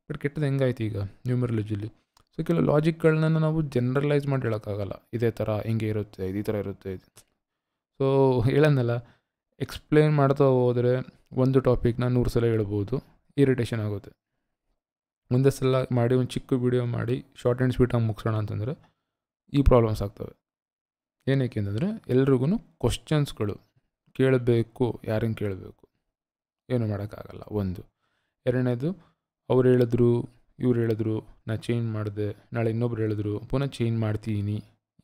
ಬಟ್ ಕೆಟ್ಟದ್ದು ಹೆಂಗಾಯ್ತು ಈಗ ನ್ಯೂಮರಾಲಜಿಲಿ? ಸೊ ಕೆಲವು ಲಾಜಿಕ್ಗಳನ್ನ ನಾವು ಜನರಲೈಸ್ ಮಾಡಿ ಹೇಳೋಕ್ಕಾಗಲ್ಲ, ಇದೇ ಥರ ಹಿಂಗೆ ಇರುತ್ತೆ, ಈ ಥರ ಇರುತ್ತೆ. ಸೊ ಹೇಳೋದಲ್ಲ, ಎಕ್ಸ್ಪ್ಲೇನ್ ಮಾಡ್ತಾ ಹೋದರೆ ಒಂದು ಟಾಪಿಕ್ನ 100 ಸಲ ಹೇಳ್ಬೋದು, ಇರಿಟೇಷನ್ ಆಗುತ್ತೆ. ಒಂದೇ ಸಲ ಮಾಡಿ ಒಂದು ಚಿಕ್ಕ ವಿಡಿಯೋ ಮಾಡಿ ಶಾರ್ಟ್ ಆ್ಯಂಡ್ ಸ್ವೀಟಾಗಿ ಮುಗಿಸೋಣ ಅಂತಂದರೆ ಈ ಪ್ರಾಬ್ಲಮ್ಸ್ ಆಗ್ತವೆ. ಏನಕ್ಕೆ ಅಂತಂದರೆ ಎಲ್ರಿಗೂ ಕ್ವಶನ್ಸ್ಗಳು ಕೇಳಬೇಕು, ಯಾರನ್ನು ಕೇಳಬೇಕು, ಏನು ಮಾಡೋಕ್ಕಾಗಲ್ಲ. ಒಂದು. ಎರಡನೇದು, ಅವ್ರು ಹೇಳಿದ್ರು, ಇವ್ರು ಹೇಳಿದ್ರು, ನಾನು ಚೇಂಜ್ ಮಾಡಿದೆ, ನಾಳೆ ಇನ್ನೊಬ್ರು ಹೇಳಿದ್ರು, ಪುನಃ ಚೇಂಜ್ ಮಾಡ್ತೀನಿ,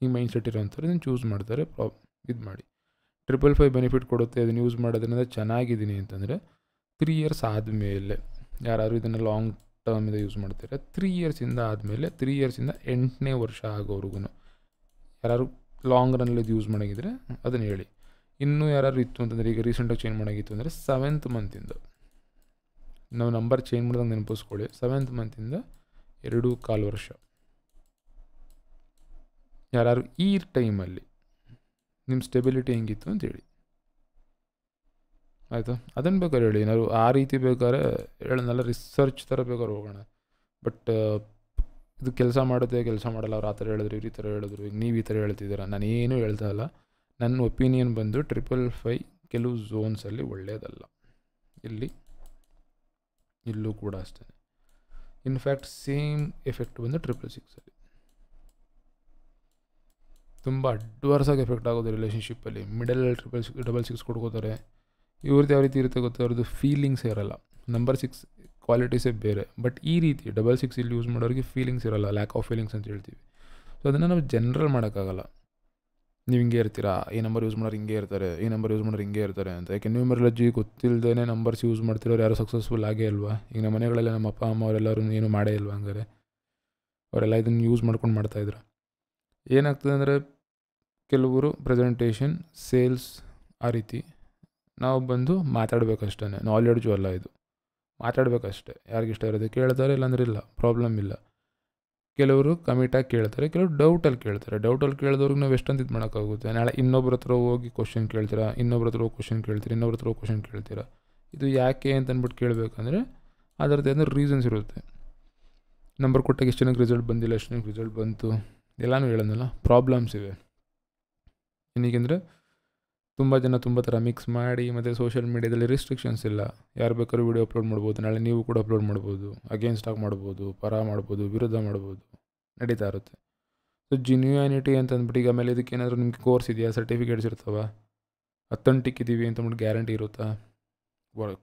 ಈ ಮೈಂಡ್ ಸೆಟ್ ಇರೋಂಥವ್ರು ಇದನ್ನು ಚೂಸ್ ಮಾಡ್ತಾರೆ. ಇದು ಮಾಡಿ 555 ಬೆನಿಫಿಟ್ ಕೊಡುತ್ತೆ, ಅದನ್ನು ಯೂಸ್ ಮಾಡೋದ್ರಿಂದ ಚೆನ್ನಾಗಿದ್ದೀನಿ ಅಂತಂದರೆ 3 ಇಯರ್ಸ್ ಆದಮೇಲೆ, ಯಾರು ಇದನ್ನು ಲಾಂಗ್ ಟರ್ಮಿಂದ ಯೂಸ್ ಮಾಡ್ತಾರೆ, 3 ಇಯರ್ಸಿಂದ ಆದಮೇಲೆ 3 ಇಯರ್ಸಿಂದ 8ನೇ ವರ್ಷ ಆಗೋವ್ರಿಗೂ ಯಾರು ಲಾಂಗ್ ರನ್ನಲ್ಲಿ ಇದು ಯೂಸ್ ಮಾಡೋಂಗಿದ್ರೆ ಅದನ್ನು ಹೇಳಿ. ಇನ್ನೂ ಯಾರು ಇತ್ತು ಅಂತಂದರೆ, ಈಗ ರೀಸೆಂಟಾಗಿ ಚೇಂಜ್ ಮಾಡೋಂಗಿತ್ತು ಅಂದರೆ 7th ಮಂತಿಂದ ನಾವು ನಂಬರ್ ಚೇಂಜ್ ಮಾಡಿದಾಗ ನೆನಪಿಸ್ಕೊಳ್ಳಿ, 7th ಮಂತಿಂದ 2.25 ವರ್ಷ ಯಾರು ಈ ಟೈಮಲ್ಲಿ ನಿಮ್ಮ ಸ್ಟೆಬಿಲಿಟಿ ಹೆಂಗಿತ್ತು ಅಂತೇಳಿ, ಆಯಿತಾ? ಅದನ್ನು ಬೇಕಾದ್ರೆ ಹೇಳಿ. ನಾವು ಆ ರೀತಿ ಬೇಕಾದ್ರೆ ಹೇಳೋದಲ್ಲ, ರಿಸರ್ಚ್ ಥರ ಬೇಕಾದ್ರೆ ಹೋಗೋಣ. ಬಟ್ ಇದು ಕೆಲಸ ಮಾಡುತ್ತೆ, ಕೆಲಸ ಮಾಡಲ್ಲ, ಅವ್ರು ಆ ಥರ ಹೇಳಿದ್ರು, ಈ ಥರ ಹೇಳಿದ್ರು, ಈಗ ನೀವು ಈ ಥರ ಹೇಳ್ತಿದ್ದೀರ, ನಾನೇನು ಹೇಳ್ತಾ ಇಲ್ಲ. ನನ್ನ ಒಪಿನಿಯನ್ ಬಂದು 555 ಕೆಲವು ಝೋನ್ಸಲ್ಲಿ ಒಳ್ಳೆಯದಲ್ಲ. ಇಲ್ಲೂ ಕೂಡ ಅಷ್ಟೇ. ಇನ್ಫ್ಯಾಕ್ಟ್ ಸೇಮ್ ಎಫೆಕ್ಟ್ ಬಂದು 666ಅಲ್ಲಿ ತುಂಬ ಅಡ್ವರ್ಸಾಗಿ ಎಫೆಕ್ಟ್ ಆಗೋದು ರಿಲೇಷನ್ಶಿಪ್ಪಲ್ಲಿ. ಮಿಡಲಲ್ಲಿ 666 ಕೊಡ್ಕೋತಾರೆ. ಇವ್ರದ್ದು ಯಾವ ರೀತಿ ಇರುತ್ತೆ ಗೊತ್ತಾ, ಅವ್ರದ್ದು ಫೀಲಿಂಗ್ಸೇ ಇರೋಲ್ಲ. ನಂಬರ್ 6 ಕ್ವಾಲಿಟೀಸೇ ಬೇರೆ. ಬಟ್ ಈ ರೀತಿ 66 ಇಲ್ಲಿ ಯೂಸ್ ಮಾಡೋರಿಗೆ ಫೀಲಿಂಗ್ಸ್ ಇರೋಲ್ಲ, ಲ್ಯಾಕ್ ಆಫ್ ಫೀಲಿಂಗ್ಸ್ ಅಂತ ಹೇಳ್ತೀವಿ. ಸೊ ಅದನ್ನು ನಾವು ಜನರಲ್ ಮಾಡೋಕ್ಕಾಗಲ್ಲ. ನೀವು ಹಿಂಗೆ ಇರ್ತೀರಾ, ಈ ನಂಬರ್ ಯೂಸ್ ಮಾಡೋರು ಹಿಂಗೆ ಇರ್ತಾರೆ, ಈ ನಂಬರ್ ಯೂಸ್ ಮಾಡೋರು ಹಿಂಗೆ ಇರ್ತಾರೆ ಅಂತ. ಯಾಕೆ ನ್ಯೂಮರಾಲಜಿ ಗೊತ್ತಿಲ್ಲದೇ ನಂಬರ್ಸ್ ಯೂಸ್ ಮಾಡ್ತಿರೋರು ಯಾರು ಸಕ್ಸಸ್ಫುಲ್ ಆಗೇ ಅಲ್ವಾ? ಈಗ ನಮ್ಮ ಮನೆಗಳೆಲ್ಲ ನಮ್ಮ ಅಪ್ಪ ಅಮ್ಮ ಅವರೆಲ್ಲರೂ ಏನು ಮಾಡೇ ಇಲ್ವಾ? ಹಂಗಾರೆ ಅವರೆಲ್ಲ ಇದನ್ನು ಯೂಸ್ ಮಾಡ್ಕೊಂಡು ಮಾಡ್ತಾಯಿದ್ರು. ಏನಾಗ್ತದೆ ಅಂದರೆ ಕೆಲವರು ಪ್ರೆಸೆಂಟೇಷನ್, ಸೇಲ್ಸ್, ಆ ರೀತಿ ನಾವು ಬಂದು ಮಾತಾಡಬೇಕಷ್ಟೇ. ನಾಲೆಡ್ಜು ಅಲ್ಲ ಇದು, ಮಾತಾಡಬೇಕಷ್ಟೆ. ಯಾರಿಗಿಷ್ಟ ಇರೋದು ಕೇಳ್ತಾರೆ, ಇಲ್ಲಾಂದ್ರೆ ಇಲ್ಲ, ಪ್ರಾಬ್ಲಮ್ ಇಲ್ಲ. ಕೆಲವರು ಕಮಿಟಾಗಿ ಕೇಳ್ತಾರೆ, ಕೆಲವರು ಡೌಟಲ್ಲಿ ಕೇಳ್ತಾರೆ. ಡೌಟಲ್ಲಿ ಕೇಳಿದವ್ರಿಗೆ ನಾವು ಎಷ್ಟೊಂದು ಇದು ಮಾಡೋಕ್ಕಾಗುತ್ತೆ? ನಾಳೆ ಇನ್ನೊಬ್ರ ಹತ್ರ ಹೋಗಿ ಕ್ವಶನ್ ಕೇಳ್ತೀರಾ, ಇನ್ನೊಬ್ರ ಹತ್ರ ಹೋಗಿ ಕ್ವಶನ್ ಕೇಳ್ತೀರಾ, ಇನ್ನೊಬ್ರ ಹತ್ರ ಹೋಗಿ ಕ್ವಶನ್ ಕೇಳ್ತೀರಾ. ಇದು ಯಾಕೆ ಅಂತಂದ್ಬಿಟ್ಟು ಕೇಳಬೇಕಂದ್ರೆ ಅದರದ್ದು ಏನೋ ರೀಸನ್ಸ್ ಇರುತ್ತೆ. ನಂಬರ್ ಕೊಟ್ಟಾಗ ಎಷ್ಟು ಜನಕ್ಕೆ ರಿಸಲ್ಟ್ ಬಂದಿಲ್ಲ, ಎಷ್ಟು ಜನಕ್ಕೆ ರಿಸಲ್ಟ್ ಬಂತು, ಎಲ್ಲನೂ ಹೇಳೋದಲ್ಲ. ಪ್ರಾಬ್ಲಮ್ಸ್ ಇವೆ. ಏನೀಗೆಂದರೆ ತುಂಬ ಜನ ತುಂಬ ಥರ ಮಿಕ್ಸ್ ಮಾಡಿ, ಮತ್ತು ಸೋಷಿಯಲ್ ಮೀಡ್ಯಾದಲ್ಲಿ ರಿಸ್ಟ್ರಿಕ್ಷನ್ಸ್ ಇಲ್ಲ. ಯಾರು ಬೇಕಾದ್ರೂ ವೀಡಿಯೋ ಅಪ್ಲೋಡ್ ಮಾಡ್ಬೋದು. ನಾಳೆ ನೀವು ಕೂಡ ಅಪ್ಲೋಡ್ ಮಾಡ್ಬೋದು, ಅಗೇನ್ಸ್ಟಾಗಿ ಮಾಡ್ಬೋದು, ಪರ ಮಾಡ್ಬೋದು, ವಿರುದ್ಧ ಮಾಡ್ಬೋದು, ನಡೀತಾ ಇರುತ್ತೆ. ಸೊ ಜಿನ್ಯೂಯಾನಿಟಿ ಅಂತಂದ್ಬಿಟ್ಟು ಈಗ ಆಮೇಲೆ ಇದಕ್ಕೆ ಏನಾದರೂ ನಿಮ್ಗೆ ಕೋರ್ಸ್ ಇದೆಯಾ, ಸರ್ಟಿಫಿಕೇಟ್ಸ್ ಇರ್ತವೆ, ಅಥೆಂಟಿಕ್ ಇದ್ದೀವಿ ಅಂತಂದ್ಬಿಟ್ಟು ಗ್ಯಾರಂಟಿ ಇರುತ್ತಾ?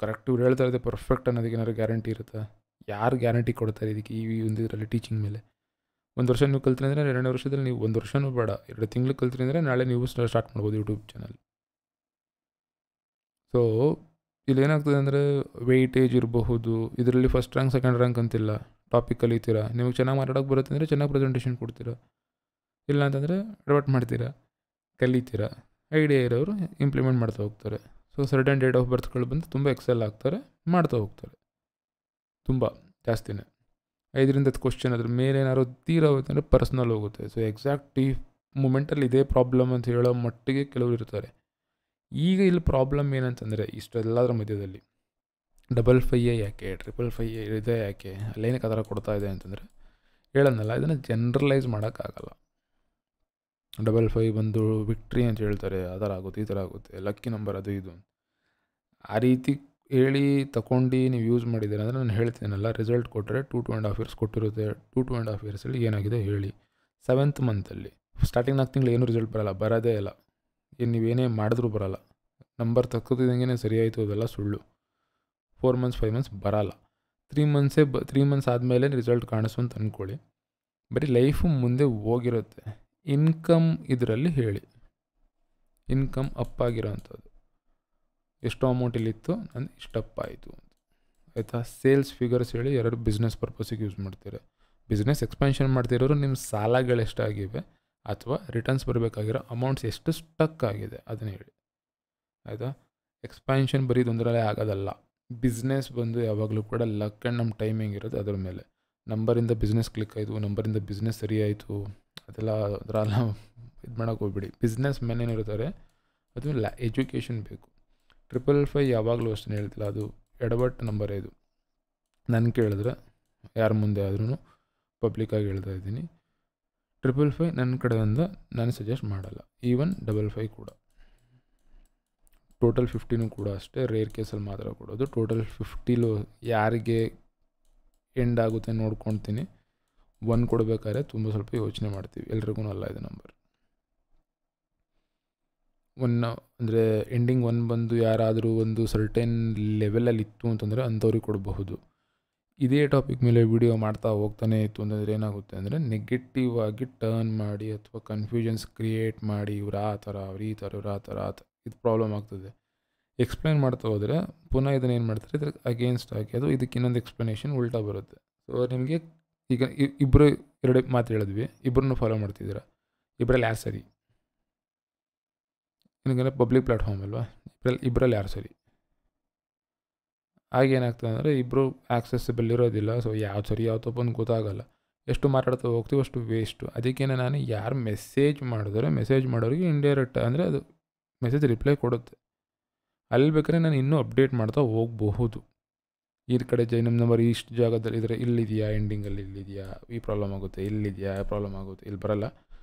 ಕರೆಕ್ಟ್ ಇವ್ರು ಹೇಳ್ತಾ ಇರೋದೇ ಪರ್ಫೆಕ್ಟ್ ಅನ್ನೋದಕ್ಕೆ ಏನಾದ್ರು ಗ್ಯಾರಂಟಿ ಇರುತ್ತಾ? ಯಾರು ಗ್ಯಾರಂಟಿ ಕೊಡ್ತಾರೆ ಇದಕ್ಕೆ? ಈ ಒಂದು ಇದರಲ್ಲಿ ಟೀಚಿಂಗ್ ಮೇಲೆ 1 ವರ್ಷ ನೀವು ಕಲ್ತ್ರಿ ಅಂದರೆ 2ನೇ ವರ್ಷದಲ್ಲಿ ನೀವು 1 ವರ್ಷವೂ ಬೇಡ 2 ತಿಂಗಳು ಕಲ್ತ್ರಿ ಅಂದರೆ ನಾಳೆ ನೀವು ಸ್ಟಾರ್ಟ್ ಮಾಡ್ಬೋದು ಯೂಟ್ಯೂಬ್ ಚಾನಲ್. ಸೊ ಇಲ್ಲೇನಾಗ್ತದೆ ಅಂದರೆ ವೆಯ್ಟೇಜ್ ಇರಬಹುದು. ಇದರಲ್ಲಿ ಫಸ್ಟ್ ರ್ಯಾಂಕ್ ಸೆಕೆಂಡ್ ರ್ಯಾಂಕ್ ಅಂತಿಲ್ಲ. ಟಾಪಿಕ್ ಕಲಿತೀರಾ, ನಿಮಗೆ ಚೆನ್ನಾಗಿ ಮಾತಾಡೋಕ್ಕೆ ಬರುತ್ತೆ ಅಂದರೆ ಚೆನ್ನಾಗಿ ಪ್ರೆಸೆಂಟೇಷನ್ ಕೊಡ್ತೀರಾ, ಇಲ್ಲ ಅಂತಂದರೆ ಅಡಾಪ್ಟ್ ಮಾಡ್ತೀರಾ, ಕಲಿತೀರಾ. ಐಡಿಯಾ ಇರೋರು ಇಂಪ್ಲಿಮೆಂಟ್ ಮಾಡ್ತಾ ಹೋಗ್ತಾರೆ. ಸೊ ಸರ್ಟನ್ ಡೇಟ್ ಆಫ್ ಬರ್ತ್ಗಳು ಬಂದು ತುಂಬ ಎಕ್ಸೆಲ್ ಆಗ್ತಾರೆ, ಮಾಡ್ತಾ ಹೋಗ್ತಾರೆ ತುಂಬ ಜಾಸ್ತಿನೇ. 5ರಿಂದ 10 ಕ್ವಶ್ಚನ್ ಅದ್ರ ಮೇಲೆ ಏನಾದ್ರು ತೀರಾ ಹೋಗುತ್ತೆ ಅಂದರೆ ಪರ್ಸ್ನಲ್ ಹೋಗುತ್ತೆ. ಸೊ ಎಕ್ಸಾಕ್ಟ್ ಈ ಮೂಮೆಂಟಲ್ಲಿ ಇದೇ ಪ್ರಾಬ್ಲಮ್ ಅಂತ ಹೇಳೋ ಮಟ್ಟಿಗೆ ಕೆಲವರು ಇರ್ತಾರೆ. ಈಗ ಇಲ್ಲಿ ಪ್ರಾಬ್ಲಮ್ ಏನಂತಂದರೆ ಇಷ್ಟೆಲ್ಲದರ ಮಧ್ಯದಲ್ಲಿ 555 ಯಾಕೆ, 555 ಇದೆ ಯಾಕೆ, ಅಲ್ಲೇನಕ್ಕೆ ಆ ಥರ ಕೊಡ್ತಾ ಇದೆ ಅಂತಂದರೆ ಹೇಳೋದಲ್ಲ, ಇದನ್ನು ಜನರಲೈಸ್ ಮಾಡೋಕ್ಕಾಗಲ್ಲ. 55 ಬಂದು ವಿಕ್ಟ್ರಿ ಅಂತ ಹೇಳ್ತಾರೆ, ಆ ಥರ ಆಗುತ್ತೆ, ಈ ಥರ ಆಗುತ್ತೆ, ಲಕ್ಕಿ ನಂಬರ್ ಅದು ಇದು ಆ ರೀತಿ ಹೇಳಿ ತಗೊಂಡು ನೀವು ಯೂಸ್ ಮಾಡಿದ್ದೀರ ಅಂದರೆ ನಾನು ಹೇಳ್ತೀನಲ್ಲ, ರಿಸಲ್ಟ್ ಕೊಟ್ಟರೆ 2.5 ಇಯರ್ಸ್ ಕೊಟ್ಟಿರುತ್ತೆ. 2.5 ಇಯರ್ಸಲ್ಲಿ ಏನಾಗಿದೆ ಹೇಳಿ. 7th ಮಂತಲ್ಲಿ ಸ್ಟಾರ್ಟಿಂಗ್ 4 ತಿಂಗಳು ಏನೂ ರಿಸಲ್ಟ್ ಬರೋದೇ ಇಲ್ಲ. ಏನು ನೀವೇನೇ ಮಾಡಿದ್ರೂ ಬರೋಲ್ಲ. ನಂಬರ್ ತಕ್ಕೋತಿದ್ದಂಗೆ ಸರಿಯಾಯಿತು, ಅದೆಲ್ಲ ಸುಳ್ಳು. 4 ಮಂತ್ಸ್ 5 ಮಂತ್ಸ್ ಬರೋಲ್ಲ. 3 ಮಂತ್ಸ್ ಆದಮೇಲೆ ರಿಸಲ್ಟ್ ಕಾಣಿಸು ಅಂತ ಅಂದ್ಕೊಳ್ಳಿ. ಬರೀ ಲೈಫು ಮುಂದೆ ಹೋಗಿರುತ್ತೆ. ಇನ್ಕಮ್ ಇದರಲ್ಲಿ ಹೇಳಿ, ಇನ್ಕಮ್ ಅಪ್ ಆಗಿರೋವಂಥದ್ದು. ಎಷ್ಟು ಅಮೌಂಟ್ ಇಲ್ಲಿತ್ತು, ನಾನು ಇಷ್ಟು ಅಪ್ ಆಯಿತು ಅಂತ, ಆಯಿತಾ. ಸೇಲ್ಸ್ ಫಿಗರ್ಸ್ ಹೇಳಿ ಯಾರು ಬಿಸ್ನೆಸ್ ಪರ್ಪಸಿಗೆ ಯೂಸ್ ಮಾಡ್ತೀರಾ. ಬಿಸ್ನೆಸ್ ಎಕ್ಸ್ಪಾನ್ಷನ್ ಮಾಡ್ತಿರೋರು ನಿಮ್ಮ ಸಾಲಗಳು ಎಷ್ಟಾಗಿವೆ ಅಥವಾ ರಿಟರ್ನ್ಸ್ ಬರಬೇಕಾಗಿರೋ ಅಮೌಂಟ್ಸ್ ಎಷ್ಟು ಸ್ಟಕ್ ಆಗಿದೆ ಅದನ್ನು ಹೇಳಿ, ಆಯಿತಾ. ಎಕ್ಸ್ಪಾನ್ಷನ್ ಬರೀ ಒಂದರಲ್ಲೇ ಆಗೋದಲ್ಲ. ಬಿಸ್ನೆಸ್ ಬಂದು ಯಾವಾಗಲೂ ಕೂಡ ಲಕ್ ಆ್ಯಂಡ್ ನಮ್ಮ ಟೈಮಿಂಗ್ ಇರೋದು ಅದ್ರ ಮೇಲೆ. ನಂಬರಿಂದ ಬಿಸ್ನೆಸ್ ಕ್ಲಿಕ್ ಆಯಿತು, ನಂಬರಿಂದ ಬಿಸ್ನೆಸ್ ಸರಿ ಆಯಿತು, ಅದರೆಲ್ಲ ಇದು ಮಾಡೋಕೆ ಹೋಗ್ಬಿಡಿ. ಬಿಸ್ನೆಸ್ ಮೆನ್ ಏನಿರ್ತಾರೆ ಅದು ಎಜುಕೇಷನ್ ಬೇಕು. 555 ಯಾವಾಗಲೂ ಅಷ್ಟೇ ಹೇಳ್ತಿಲ್ಲ, ಅದು ಎಡವಟ್ಟು ನಂಬರೇ ಇದು. ನಾನು ಕೇಳಿದ್ರೆ ಯಾರ ಮುಂದೆ ಆದ್ರೂ ಪಬ್ಲಿಕ್ಕಾಗಿ ಹೇಳ್ತಾ ಇದ್ದೀನಿ, 555 ನನ್ನ ಕಡೆಯಿಂದ ನಾನು ಸಜೆಸ್ಟ್ ಮಾಡಲ್ಲ. ಈವನ್ 55 ಕೂಡ, ಟೋಟಲ್ 50 ಕೂಡ ಅಷ್ಟೇ. ರೇರ್ ಕೇಸಲ್ಲಿ ಮಾತ್ರ ಕೊಡೋದು. ಟೋಟಲ್ 50 ಯಾರಿಗೆ ಎಂಡ್ ಆಗುತ್ತೆ ನೋಡ್ಕೊತೀನಿ. 1 ಕೊಡಬೇಕಾದ್ರೆ ತುಂಬ ಸ್ವಲ್ಪ ಯೋಚನೆ ಮಾಡ್ತೀವಿ, ಎಲ್ರಿಗೂ ಅಲ್ಲ ಇದು ನಂಬರ್. 1 ಅಂದರೆ ಎಂಡಿಂಗ್ 1 ಬಂದು ಯಾರಾದರೂ ಒಂದು ಸರ್ಟೆನ್ ಲೆವೆಲಲ್ಲಿ ಇತ್ತು ಅಂತಂದರೆ ಅಂಥವ್ರಿಗೆ ಕೊಡಬಹುದು. ಇದೇ ಟಾಪಿಕ್ ಮೇಲೆ ವಿಡಿಯೋ ಮಾಡ್ತಾ ಹೋಗ್ತಾನೆ ಇತ್ತು ಅಂತಂದರೆ ಏನಾಗುತ್ತೆ ಅಂದರೆ ನೆಗೆಟಿವ್ ಆಗಿ ಟರ್ನ್ ಮಾಡಿ ಅಥವಾ ಕನ್ಫ್ಯೂಷನ್ಸ್ ಕ್ರಿಯೇಟ್ ಮಾಡಿ, ಇವ್ರು ಆ ಥರ, ಅವ್ರು ಈ ಥರ, ಇವ್ರು ಆ ಥರ ಇದು ಪ್ರಾಬ್ಲಮ್ ಆಗ್ತದೆ. ಎಕ್ಸ್ಪ್ಲೈನ್ ಮಾಡ್ತಾ ಹೋದರೆ ಪುನಃ ಇದನ್ನು ಏನು ಮಾಡ್ತಾರೆ, ಇದ್ರ ಅಗೇನ್ಸ್ಟ್ ಆಗಿ ಅದು ಇದಕ್ಕೆ ಇನ್ನೊಂದು ಎಕ್ಸ್ಪ್ಲನೇಷನ್ ಉಲ್ಟಾ ಬರುತ್ತೆ. ಸೊ ನಿಮಗೆ ಈಗ ಇಬ್ಬರು 2 ಮಾತು ಹೇಳಿದ್ವಿ, ಇಬ್ಬರನ್ನು ಫಾಲೋ ಮಾಡ್ತಿದ್ದೀರಾ, ಇಬ್ಬರಲ್ಲಿ ಯಾರು ಸರಿ? ಏನಂದರೆ ಪಬ್ಲಿಕ್ ಪ್ಲ್ಯಾಟ್ಫಾರ್ಮ್ ಅಲ್ವಾ, ಇಬ್ಬರಲ್ಲಿ ಯಾರು ಸರಿ? ಆಗೇನಾಗ್ತದೆ ಅಂದರೆ ಇಬ್ಬರು ಆಕ್ಸೆಸಿಬಲ್ ಇರೋದಿಲ್ಲ. ಸೊ ಯಾವ್ದು ಸರಿ ಯಾವ ತಪ್ಪು ಅಂತ ಗೊತ್ತಾಗಲ್ಲ. ಎಷ್ಟು ಮಾತಾಡ್ತಾ ಹೋಗ್ತೀವಿ ಅಷ್ಟು ವೇಸ್ಟು. ಅದಕ್ಕೇ ನಾನು ಯಾರು ಮೆಸೇಜ್ ಮಾಡಿದ್ರೆ ಮೆಸೇಜ್ ಮಾಡೋರಿಗೆ ಇಂಡೈರೆಕ್ಟ್ ಅಂದರೆ ಅದು ಮೆಸೇಜ್ ರಿಪ್ಲೈ ಕೊಡುತ್ತೆ. ಅಲ್ಲಿ ಬೇಕಾದ್ರೆ ನಾನು ಇನ್ನೂ ಅಪ್ಡೇಟ್ ಮಾಡ್ತಾ ಹೋಗಬಹುದು. ಈ ಕಡೆ ನಮ್ಮ ನಂಬರ್ ಇಷ್ಟು ಜಾಗದಲ್ಲಿ ಇದ್ದರೆ ಇಲ್ಲಿದೆಯಾ, ಎಂಡಿಂಗಲ್ಲಿ ಇಲ್ಲಿದೆಯಾ, ಈ ಪ್ರಾಬ್ಲಮ್ ಆಗುತ್ತೆ, ಇಲ್ಲಿದೆಯಾ ಪ್ರಾಬ್ಲಮ್ ಆಗುತ್ತೆ, ಇಲ್ಲಿ ಬರೋಲ್ಲ,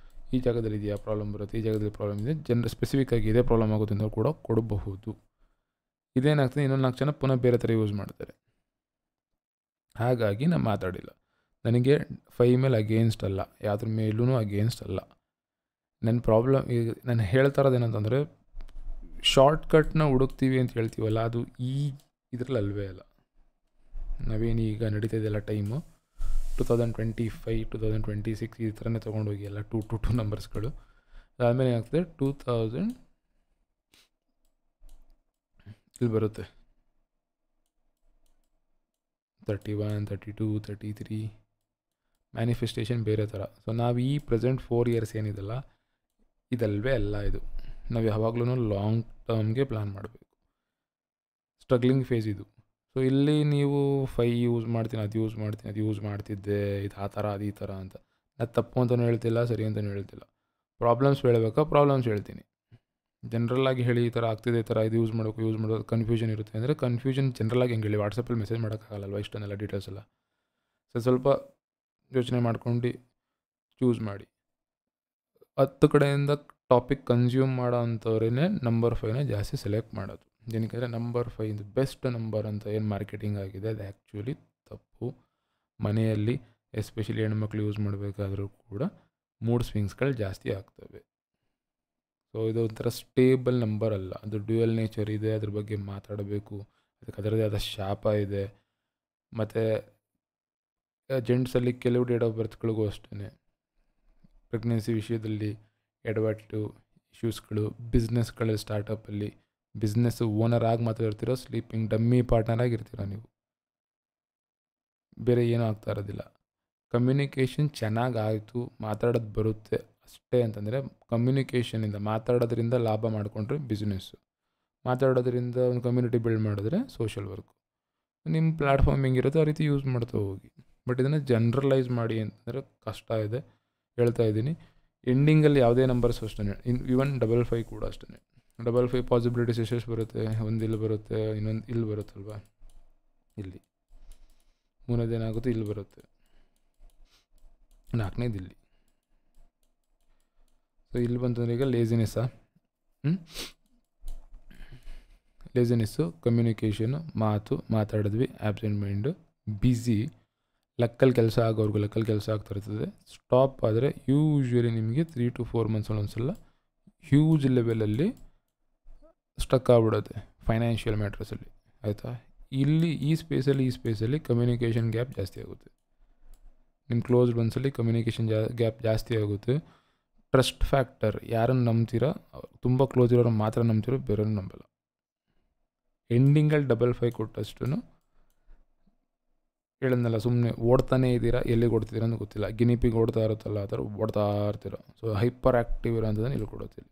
ಈ ಜಾಗದಲ್ಲಿ ಇದೆಯಾ ಪ್ರಾಬ್ಲಮ್ ಬರುತ್ತೆ, ಈ ಜಾಗದಲ್ಲಿ ಪ್ರಾಬ್ಲಮ್ ಇದೆ, ಜನರು ಸ್ಪೆಸಿಫಿಕ್ ಆಗಿ ಇದೇ ಪ್ರಾಬ್ಲಮ್ ಆಗುತ್ತೆ ಅಂತ ಕೂಡ ಕೊಡಬಹುದು. ಇದೇನಾಗ್ತದೆ, ಇನ್ನೊಂದು 4 ಜನ ಪುನಃ ಬೇರೆ ಥರ ಯೂಸ್ ಮಾಡ್ತಾರೆ. ಹಾಗಾಗಿ ನಾನು ಮಾತಾಡಿಲ್ಲ. ನನಗೆ 5 ಮೇಲೆ ಅಗೇನ್ಸ್ಟ್ ಅಲ್ಲ, ಯಾವುದ್ರ ಮೇಲೂ ಅಗೇನ್ಸ್ಟ್ ಅಲ್ಲ. ನನ್ನ ಪ್ರಾಬ್ಲಮ್ ಈಗ ನಾನು ಹೇಳ್ತಾ ಇರೋದೇನಂತಂದರೆ, ಶಾರ್ಟ್ಕಟ್ನ ಹುಡುಕ್ತೀವಿ ಅಂತ ಹೇಳ್ತೀವಲ್ಲ, ಅದು ಈ ಇದರಲ್ಲಿ ಅಲ್ವೇ ಅಲ್ಲ. ನಾವೇನು ಈಗ ನಡೀತಿದೆಯಲ್ಲ ಟೈಮು 2025 2026 ಈ ಥರನೇ ತೊಗೊಂಡೋಗಿ ಎಲ್ಲ 2 ನಂಬರ್ಸ್ಗಳು. ಅದಾದಮೇಲೆ ಏನಾಗ್ತದೆ 2000 ಇಲ್ಲಿ ಬರುತ್ತೆ 31 32 33 ಮ್ಯಾನಿಫೆಸ್ಟೇಷನ್ ಬೇರೆ ಥರ. ಸೊ ನಾವು ಈ ಪ್ರೆಸೆಂಟ್ 4 ಇಯರ್ಸ್ ಏನಿದೆಲ್ಲ ಇದಲ್ವೇ ಅಲ್ಲ. ಇದು ನಾವು ಯಾವಾಗಲೂ ಲಾಂಗ್ ಟರ್ಮ್ಗೆ ಪ್ಲ್ಯಾನ್ ಮಾಡಬೇಕು. ಸ್ಟ್ರಗ್ಲಿಂಗ್ ಫೇಸ್ ಇದು. ಸೊ ಇಲ್ಲಿ ನೀವು 5 ಯೂಸ್ ಮಾಡ್ತೀನಿ, ಅದು ಯೂಸ್ ಮಾಡ್ತಿದ್ದೆ, ಇದು ಆ ಥರ ಅದು ಈ ಥರ ಅಂತ. ಅದು ತಪ್ಪು ಅಂತಲೂ ಹೇಳ್ತಿಲ್ಲ, ಸರಿ ಅಂತಲೂ ಹೇಳ್ತಿಲ್ಲ. ಪ್ರಾಬ್ಲಮ್ಸ್ ಹೇಳಬೇಕಾ, ಪ್ರಾಬ್ಲಮ್ಸ್ ಹೇಳ್ತೀನಿ. ಜನರಲ್ಲಾಗಿ ಹೇಳಿ ಈ ಥರ ಆಗ್ತಿದೆ, ಈ ಥರ ಇದು ಯೂಸ್ ಮಾಡೋದು ಕನ್ಫ್ಯೂಷನ್ ಇರುತ್ತೆ ಅಂದರೆ ಕನ್ಫ್ಯೂಷನ್ ಜನರಲ್ಲಾಗಿ ಹೆಂಗೆ ಹೇಳಿ, ವಾಟ್ಸಪ್ಪಲ್ಲಿ ಮೆಸೇಜ್ ಮಾಡೋಕ್ಕಾಗಲ್ಲಲ್ವ ಇಷ್ಟನ್ನೆಲ್ಲ ಡೀಟೇಲ್ಸ್ ಎಲ್ಲ. ಸೊ ಸ್ವಲ್ಪ ಯೋಚನೆ ಮಾಡ್ಕೊಂಡು ಚೂಸ್ ಮಾಡಿ. 10 ಕಡೆಯಿಂದ ಟಾಪಿಕ್ ಕನ್ಸ್ಯೂಮ್ ಮಾಡೋ ಅಂಥವ್ರೇ ನಂಬರ್ 5ನ ಜಾಸ್ತಿ ಸೆಲೆಕ್ಟ್ ಮಾಡೋದು. ಏನಕ್ಕೆ ನಂಬರ್ 5 ಬೆಸ್ಟ್ ನಂಬರ್ ಅಂತ ಏನು ಮಾರ್ಕೆಟಿಂಗ್ ಆಗಿದೆ ಅದು ಆ್ಯಕ್ಚುಲಿ ತಪ್ಪು. ಮನೆಯಲ್ಲಿ ಎಸ್ಪೆಷಲಿ ಹೆಣ್ಮಕ್ಳು ಯೂಸ್ ಮಾಡಬೇಕಾದ್ರೂ ಕೂಡ ಮೂಡ್ ಸ್ವಿಂಗ್ಸ್ಗಳು ಜಾಸ್ತಿ ಆಗ್ತವೆ. ಸೊ ಇದು ಒಂಥರ ಸ್ಟೇಬಲ್ ನಂಬರ್ ಅಲ್ಲ, ಅದು ಡ್ಯುಯಲ್ ನೇಚರ್ ಇದೆ, ಅದ್ರ ಬಗ್ಗೆ ಮಾತಾಡಬೇಕು. ಅದಕ್ಕೆ ಅದರದೇ ಆದ ಶಾಪ ಇದೆ. ಮತ್ತು ಜೆಂಟ್ಸಲ್ಲಿ ಕೆಲವು ಡೇಟ್ ಆಫ್ ಬರ್ತ್ಗಳಿಗೂ ಅಷ್ಟೇ ಪ್ರೆಗ್ನೆನ್ಸಿ ವಿಷಯದಲ್ಲಿ ಎಡವಟ್ಟು ಇಶ್ಯೂಸ್ಗಳು, ಬಿಸ್ನೆಸ್ಗಳಲ್ಲಿ ಸ್ಟಾರ್ಟಪ್ಪಲ್ಲಿ ಬಿಸ್ನೆಸ್ ಓನರ್ ಆಗಿ ಮಾತ್ರ ಇರ್ತೀರೋ, ಸ್ಲೀಪಿಂಗ್ ಡಮ್ಮಿ ಪಾರ್ಟ್ನರ್ ಆಗಿರ್ತೀರ ನೀವು, ಬೇರೆ ಏನೂ ಆಗ್ತಾ ಇರೋದಿಲ್ಲ. ಕಮ್ಯುನಿಕೇಷನ್ ಚೆನ್ನಾಗಾಯಿತು, ಮಾತಾಡೋದು ಬರುತ್ತೆ ಅಷ್ಟೇ ಅಂತಂದರೆ ಕಮ್ಯುನಿಕೇಷನಿಂದ ಮಾತಾಡೋದ್ರಿಂದ ಲಾಭ ಮಾಡಿಕೊಂಡ್ರೆ ಬಿಸ್ನೆಸ್ಸು, ಮಾತಾಡೋದ್ರಿಂದ ಒಂದು ಕಮ್ಯುನಿಟಿ ಬಿಲ್ಡ್ ಮಾಡಿದ್ರೆ ಸೋಷಲ್ ವರ್ಕು. ನಿಮ್ಮ ಪ್ಲ್ಯಾಟ್ಫಾರ್ಮ್ ಹೆಂಗಿರುತ್ತೆ ಆ ರೀತಿ ಯೂಸ್ ಮಾಡ್ತಾ ಹೋಗಿ. ಬಟ್ ಇದನ್ನು ಜನರಲೈಸ್ ಮಾಡಿ ಅಂತಂದರೆ ಕಷ್ಟ ಇದೆ, ಹೇಳ್ತಾ ಇದ್ದೀನಿ. ಎಂಡಿಂಗಲ್ಲಿ ಯಾವುದೇ ನಂಬರ್ಸ್ ಅಷ್ಟೇ, ಇವನ್ 55 ಕೂಡ ಅಷ್ಟೇ. 55 ಪಾಸಿಬಿಲಿಟೀಸ್ ಎಷ್ಟೆಷ್ಟು ಬರುತ್ತೆ, ಒಂದು ಇಲ್ಲಿ ಬರುತ್ತೆ, ಇನ್ನೊಂದು ಇಲ್ಲಿ ಬರುತ್ತಲ್ವ, ಇಲ್ಲಿ 3ನೇದೇನಾಗುತ್ತೆ ಇಲ್ಲಿ ಬರುತ್ತೆ, 4ನೇದು ಇಲ್ಲಿ. ಸೊ ಇಲ್ಲಿ ಬಂತಂದ್ರೆ ಈಗ ಲೇಸಿನೆಸ್ಸಾ, ಲೇಸಿನೆಸ್ಸು, ಕಮ್ಯುನಿಕೇಷನು, ಮಾತಾಡಿದ್ವಿ, ಆ್ಯಬ್ಸೆಂಟ್ ಮೈಂಡು, ಬ್ಯುಸಿ, ಲೆಕ್ಕಲ್ಲಿ ಕೆಲಸ ಆಗೋರ್ಗು ಲೆಕ್ಕಲ್ಲಿ ಕೆಲಸ ಆಗ್ತಾ ಇರ್ತದೆ. ಸ್ಟಾಪ್ ಆದರೆ ಯೂಶ್ವಲಿ ನಿಮಗೆ 3 to 4 months ಒಂದೊಂದ್ಸಲ ಹ್ಯೂಜ್ ಲೆವೆಲಲ್ಲಿ ಸ್ಟಕ್ ಆಗಿಬಿಡುತ್ತೆ ಫೈನಾನ್ಷಿಯಲ್ ಮ್ಯಾಟ್ರಸಲ್ಲಿ, ಆಯಿತಾ. ಇಲ್ಲಿ ಈ ಸ್ಪೇಸಲ್ಲಿ ಕಮ್ಯುನಿಕೇಷನ್ ಗ್ಯಾಪ್ ಜಾಸ್ತಿ ಆಗುತ್ತೆ. ನಿಮ್ಮ ಕ್ಲೋಸ್ಡ್ ಒನ್ಸಲ್ಲಿ ಕಮ್ಯುನಿಕೇಷನ್ ಗ್ಯಾಪ್ ಜಾಸ್ತಿ ಆಗುತ್ತೆ. ಟ್ರಸ್ಟ್ ಫ್ಯಾಕ್ಟರ್, ಯಾರನ್ನು ನಂಬ್ತೀರಾ ತುಂಬ ಕ್ಲೋಸ್ ಇರೋರು ಮಾತ್ರ ನಂಬ್ತಿರೋ, ಬೇರೆಯವ್ರನ್ನ ನಂಬಲ್ಲ. ಎಂಡಿಂಗಲ್ಲಿ 55 ಕೊಟ್ಟಷ್ಟು ಹೇಳಿದ್ನಲ್ಲ, ಸುಮ್ಮನೆ ಓಡ್ತಾನೇ ಇದ್ದೀರಾ, ಎಲ್ಲಿಗೆ ಓಡ್ತಿದ್ದೀರಾ ಅಂತ ಗೊತ್ತಿಲ್ಲ. ಗಿನಿಪಿಗೆ ಓಡ್ತಾ ಇರುತ್ತಲ್ಲ ಆ ಥರ ಓಡ್ತಾ ಇರ್ತೀರ. ಸೊ ಹೈಪರ್ ಆ್ಯಕ್ಟಿವ್ ಇರೋ ಅಂತಂದರೆ ಇಲ್ಲಿ ಕೊಡೋತಿಲ್ಲ.